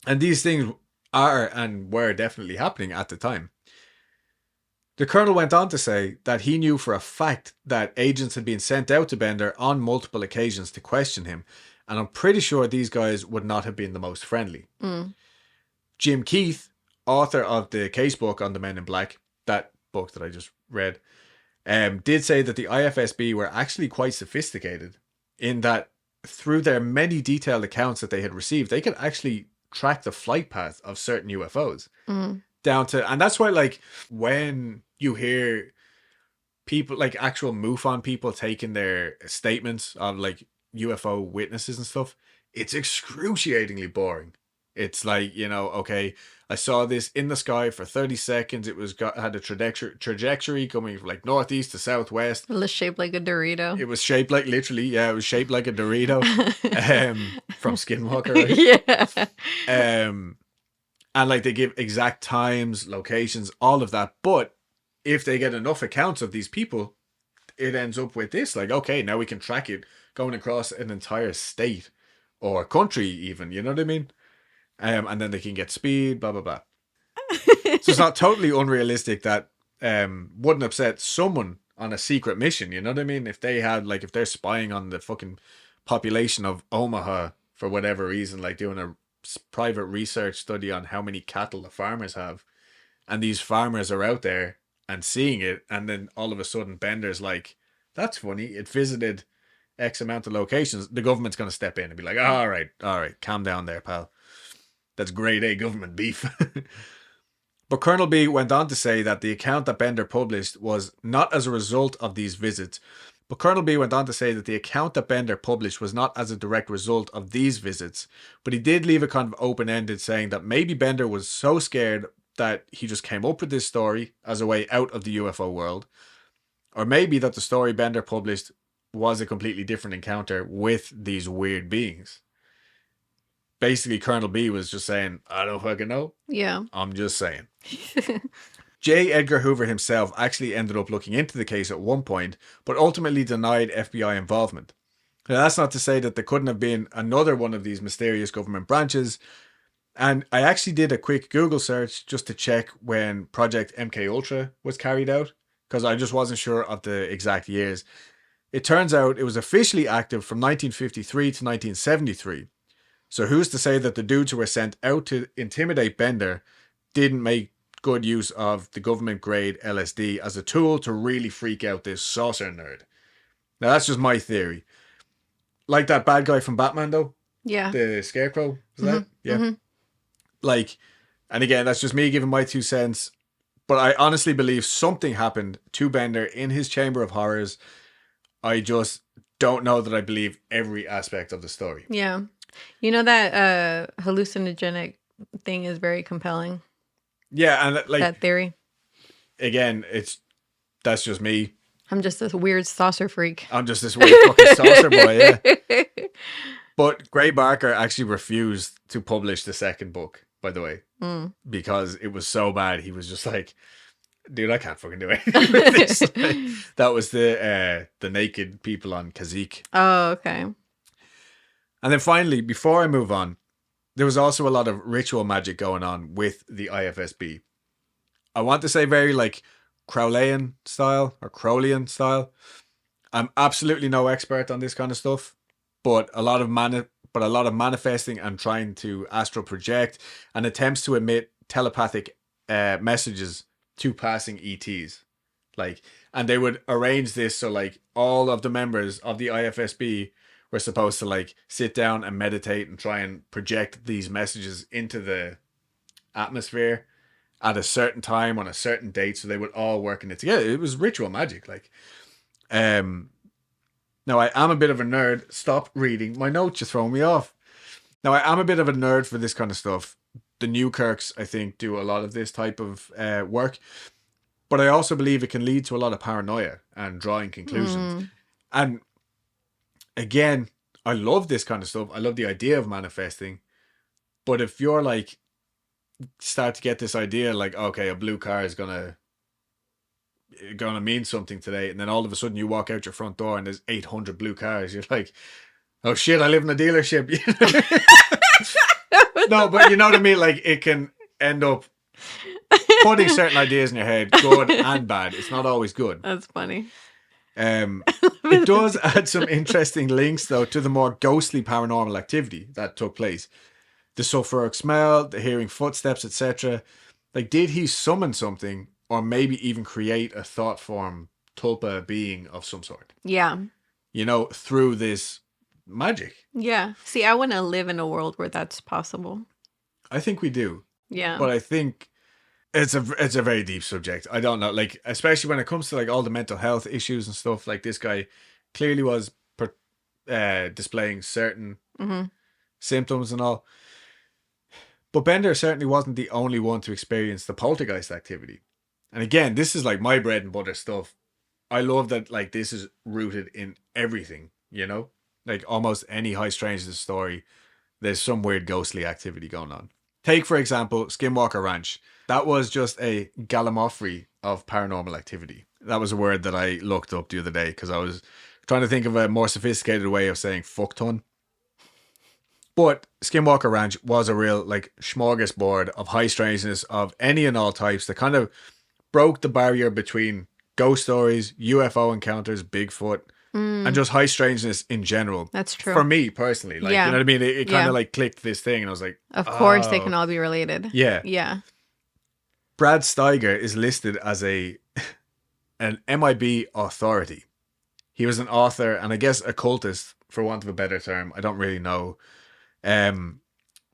these things are and were definitely happening at the time. The colonel went on to say that he knew for a fact that agents had been sent out to Bender on multiple occasions to question him, and I'm pretty sure these guys would not have been the most friendly. Jim Keith, author of the casebook on the Men in Black, that book that I just read, did say that the IFSB were actually quite sophisticated in that through their many detailed accounts that they had received, they could actually track the flight path of certain UFOs down to, and that's why like when you hear people like actual MUFON people taking their statements of like UFO witnesses and stuff, it's excruciatingly boring. It's like, you know, okay, I saw this in the sky for 30 seconds. It had a trajectory coming from like northeast to southwest. It was shaped like a Dorito. It was shaped like, literally, yeah, it was shaped like a Dorito from Skinwalker, right? Yeah. And like they give exact times, locations, all of that. But if they get enough accounts of these people, it ends up with this. Like, okay, now we can track it going across an entire state or country even, you know what I mean? And then they can get speed, blah, blah, blah. So it's not totally unrealistic that wouldn't upset someone on a secret mission, you know what I mean? If they had, like, if they're spying on the fucking population of Omaha for whatever reason, like doing a private research study on how many cattle the farmers have, and these farmers are out there and seeing it, and then all of a sudden Bender's like, that's funny, it visited X amount of locations, the government's going to step in and be like, all right, calm down there, pal. That's grade A government beef. But Colonel B went on to say that the account that Bender published was not as a result of these visits. But Colonel B went on to say that the account that Bender published was not as a direct result of these visits. But he did leave it kind of open-ended, saying that maybe Bender was so scared that he just came up with this story as a way out of the UFO world. Or maybe that the story Bender published was a completely different encounter with these weird beings. Basically, Colonel B was just saying, I don't fucking know. Yeah. I'm just saying. J. Edgar Hoover himself actually ended up looking into the case at one point, but ultimately denied FBI involvement. Now, that's not to say that there couldn't have been another one of these mysterious government branches. And I actually did a quick Google search just to check when Project MKUltra was carried out, because I just wasn't sure of the exact years. It turns out it was officially active from 1953 to 1973. So who's to say that the dudes who were sent out to intimidate Bender didn't make good use of the government grade LSD as a tool to really freak out this saucer nerd? Now that's just my theory. Like that bad guy from Batman though? Yeah. The Scarecrow? Is that? Yeah. Like, and again, that's just me giving my 2 cents. But I honestly believe something happened to Bender in his Chamber of Horrors. I just don't know that I believe every aspect of the story. Yeah. You know that hallucinogenic thing is very compelling. Yeah, and like that theory. Again, that's just me. I'm just this weird saucer freak. I'm just this weird fucking saucer boy, yeah. But Gray Barker actually refused to publish the second book, by the way, because it was so bad. He was just like, dude, I can't fucking do anything with this. Like, that was the naked people on Kashyyyk. Oh, okay. And then finally, before I move on, there was also a lot of ritual magic going on with the IFSB. I want to say very like Crowleyan style or Crowleyan style. I'm absolutely no expert on this kind of stuff, but a lot of manifesting and trying to astral project and attempts to emit telepathic messages to passing ETs. Like, and they would arrange this so like all of the members of the IFSB were supposed to like sit down and meditate and try and project these messages into the atmosphere at a certain time on a certain date, so they would all work in it together. It was ritual magic. Like, now I am a bit of a nerd. Stop reading my notes, you're throwing me off. Now I am a bit of a nerd for this kind of stuff. The Newkirks, I think, do a lot of this type of work, but I also believe it can lead to a lot of paranoia and drawing conclusions. And again, I love this kind of stuff. I love the idea of manifesting, but if you're like start to get this idea like, okay, a blue car is gonna mean something today, and then all of a sudden you walk out your front door and there's 800 blue cars, you're like, oh shit, I live in a dealership. No, but you know what I mean, like it can end up putting certain ideas in your head, good and bad. It's not always good. That's funny. It does add some interesting links though to the more ghostly paranormal activity that took place. The sulfuric smell, the hearing footsteps, etc. Like, did he summon something, or maybe even create a thought form tulpa being of some sort? Yeah. You know, through this magic. Yeah. See, I want to live in a world where that's possible. I think we do. Yeah. But I think it's a very deep subject. I don't know, like, especially when it comes to like all the mental health issues and stuff. Like, this guy clearly was displaying certain symptoms and all. But Bender certainly wasn't the only one to experience the poltergeist activity. And again, this is like my bread and butter stuff. I love that like this is rooted in everything, you know? Like almost any high strangeness story, there's some weird ghostly activity going on. Take, for example, Skinwalker Ranch. That was just a gallimaufry of paranormal activity. That was a word that I looked up the other day because I was trying to think of a more sophisticated way of saying fuck ton. But Skinwalker Ranch was a real like smorgasbord of high strangeness of any and all types that kind of broke the barrier between ghost stories, UFO encounters, Bigfoot, and just high strangeness in general. That's true. For me personally. Like, you know what I mean? It kind of like clicked this thing and I was like, of course they can all be related. Yeah. Yeah. Brad Steiger is listed as an MIB authority. He was an author and I guess occultist, for want of a better term. I don't really know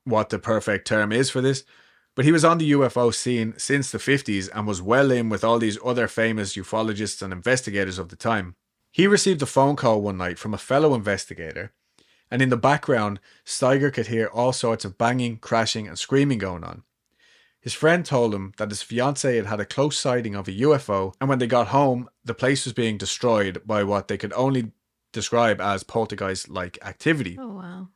what the perfect term is for this, but he was on the UFO scene since the 50s and was well in with all these other famous ufologists and investigators of the time. He received a phone call one night from a fellow investigator, and in the background, Steiger could hear all sorts of banging, crashing, and screaming going on. His friend told him that his fiancée had had a close sighting of a UFO, and when they got home, the place was being destroyed by what they could only describe as poltergeist-like activity. Oh, wow.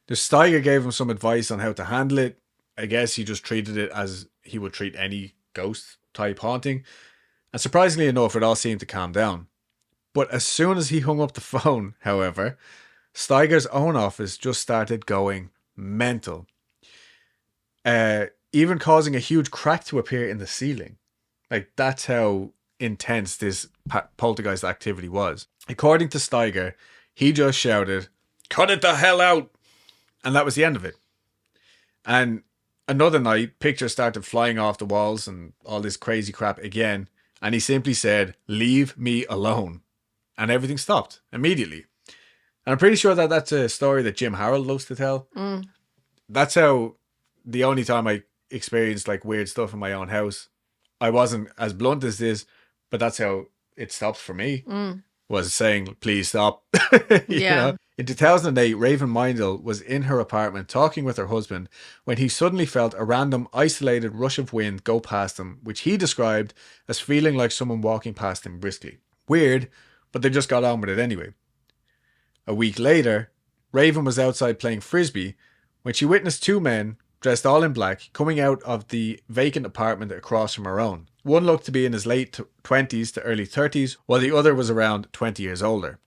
The Steiger gave him some advice on how to handle it. I guess he just treated it as he would treat any ghost-type haunting. And surprisingly enough, it all seemed to calm down. But as soon as he hung up the phone, however, Steiger's own office just started going mental. Even causing a huge crack to appear in the ceiling. Like, that's how intense this poltergeist activity was. According to Steiger, he just shouted, "Cut it the hell out!" And that was the end of it. And another night, pictures started flying off the walls and all this crazy crap again. And he simply said, "Leave me alone." And everything stopped immediately. And I'm pretty sure that that's a story that Jim Harold loves to tell. That's how the only time I experienced like weird stuff in my own house, I wasn't as blunt as this, but that's how it stopped for me. Was saying, "Please stop." You know? In 2008, Raven Mindel was in her apartment talking with her husband when he suddenly felt a random isolated rush of wind go past him, which he described as feeling like someone walking past him briskly. Weird, but they just got on with it anyway. A week later, Raven was outside playing frisbee when she witnessed two men, dressed all in black, coming out of the vacant apartment across from her own. One looked to be in his late 20s to early 30s, while the other was around 20 years older.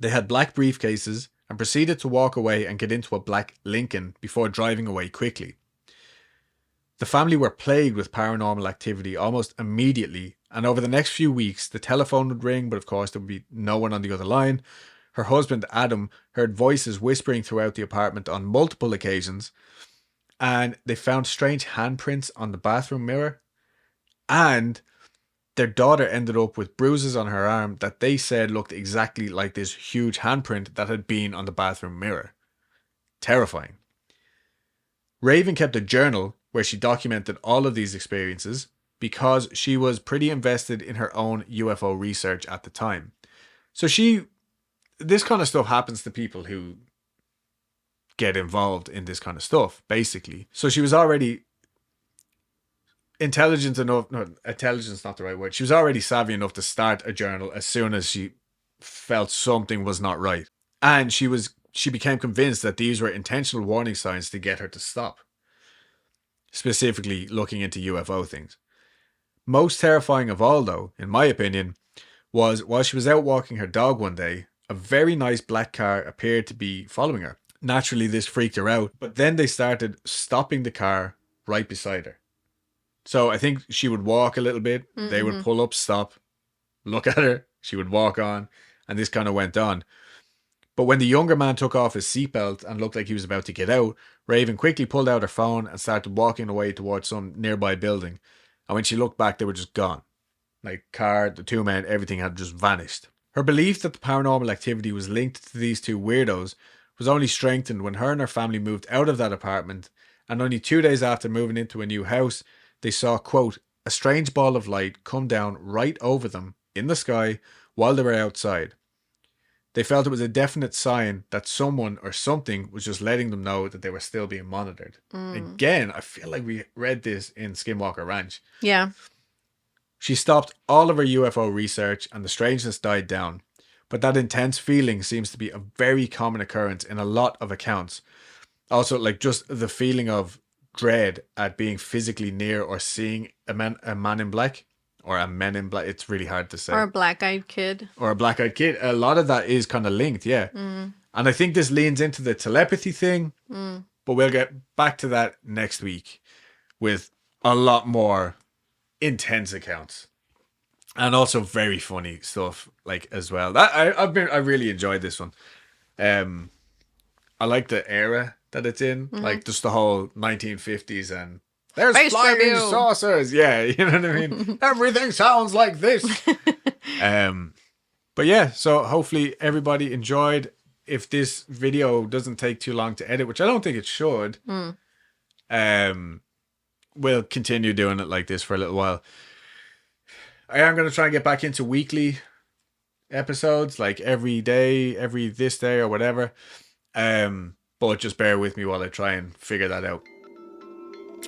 They had black briefcases, and proceeded to walk away and get into a black Lincoln before driving away quickly. The family were plagued with paranormal activity almost immediately, and over the next few weeks, the telephone would ring, but of course there would be no one on the other line. Her husband, Adam, heard voices whispering throughout the apartment on multiple occasions, and they found strange handprints on the bathroom mirror, and their daughter ended up with bruises on her arm that they said looked exactly like this huge handprint that had been on the bathroom mirror. Terrifying. Raven kept a journal where she documented all of these experiences because she was pretty invested in her own UFO research at the time. So this kind of stuff happens to people who get involved in this kind of stuff, basically. So she was already intelligent enough, no, intelligence not the right word. She was already savvy enough to start a journal as soon as she felt something was not right. And she became convinced that these were intentional warning signs to get her to stop. Specifically looking into UFO things. Most terrifying of all, though, in my opinion, was while she was out walking her dog one day, a very nice black car appeared to be following her. Naturally, this freaked her out, but then they started stopping the car right beside her. So I think she would walk a little bit, they would pull up, stop, look at her, she would walk on, and this kind of went on. But when the younger man took off his seatbelt and looked like he was about to get out, Raven quickly pulled out her phone and started walking away towards some nearby building. And when she looked back, they were just gone. Like, car, the two men, everything had just vanished. Her belief that the paranormal activity was linked to these two weirdos was only strengthened when her and her family moved out of that apartment, and only 2 days after moving into a new house, they saw, quote, a strange ball of light come down right over them in the sky while they were outside. They felt it was a definite sign that someone or something was just letting them know that they were still being monitored. Again, I feel like we read this in Skinwalker Ranch. Yeah. She stopped all of her UFO research and the strangeness died down. But that intense feeling seems to be a very common occurrence in a lot of accounts. Also, like just the feeling of dread at being physically near or seeing a man in black. Or a men in black. It's really hard to say. Or a black-eyed kid. Or a black-eyed kid. A lot of that is kind of linked, yeah. And I think this leans into the telepathy thing. But we'll get back to that next week with a lot more intense accounts. And also very funny stuff, like, as well. I really enjoyed this one. I like the era that it's in. Like, just the whole 1950s and there's Space flying review. saucers. Yeah, you know what I mean? Everything sounds like this. But yeah, so hopefully everybody enjoyed. If this video doesn't take too long to edit, which I don't think it should, we'll continue doing it like this for a little while. I am going to try and get back into weekly episodes, like every day, every this day or whatever. But just bear with me while I try and figure that out.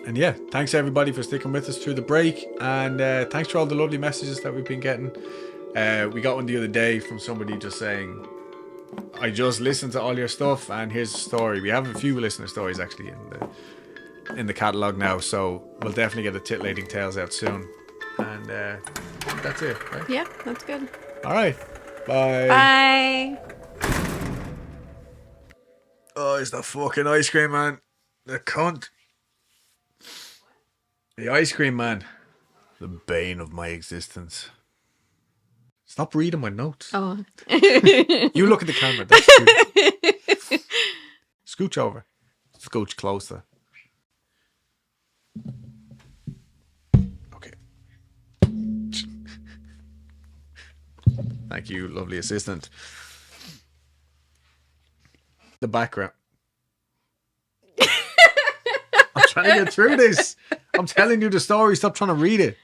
And yeah, thanks everybody for sticking with us through the break. And thanks for all the lovely messages that we've been getting. We got one the other day from somebody just saying, I just listened to all your stuff and here's a story. We have a few listener stories actually in the catalogue now. So we'll definitely get the titillating tales out soon. And that's it, right? Yeah, that's good. All right. Bye. Bye. Oh, it's the fucking ice cream man. The cunt. The ice cream man. The bane of my existence. Stop reading my notes. Oh. You look at the camera. That's cute. Scooch over. Scooch closer. Okay. Thank you, lovely assistant. The background. I'm trying to get through this. I'm telling you the story. Stop trying to read it.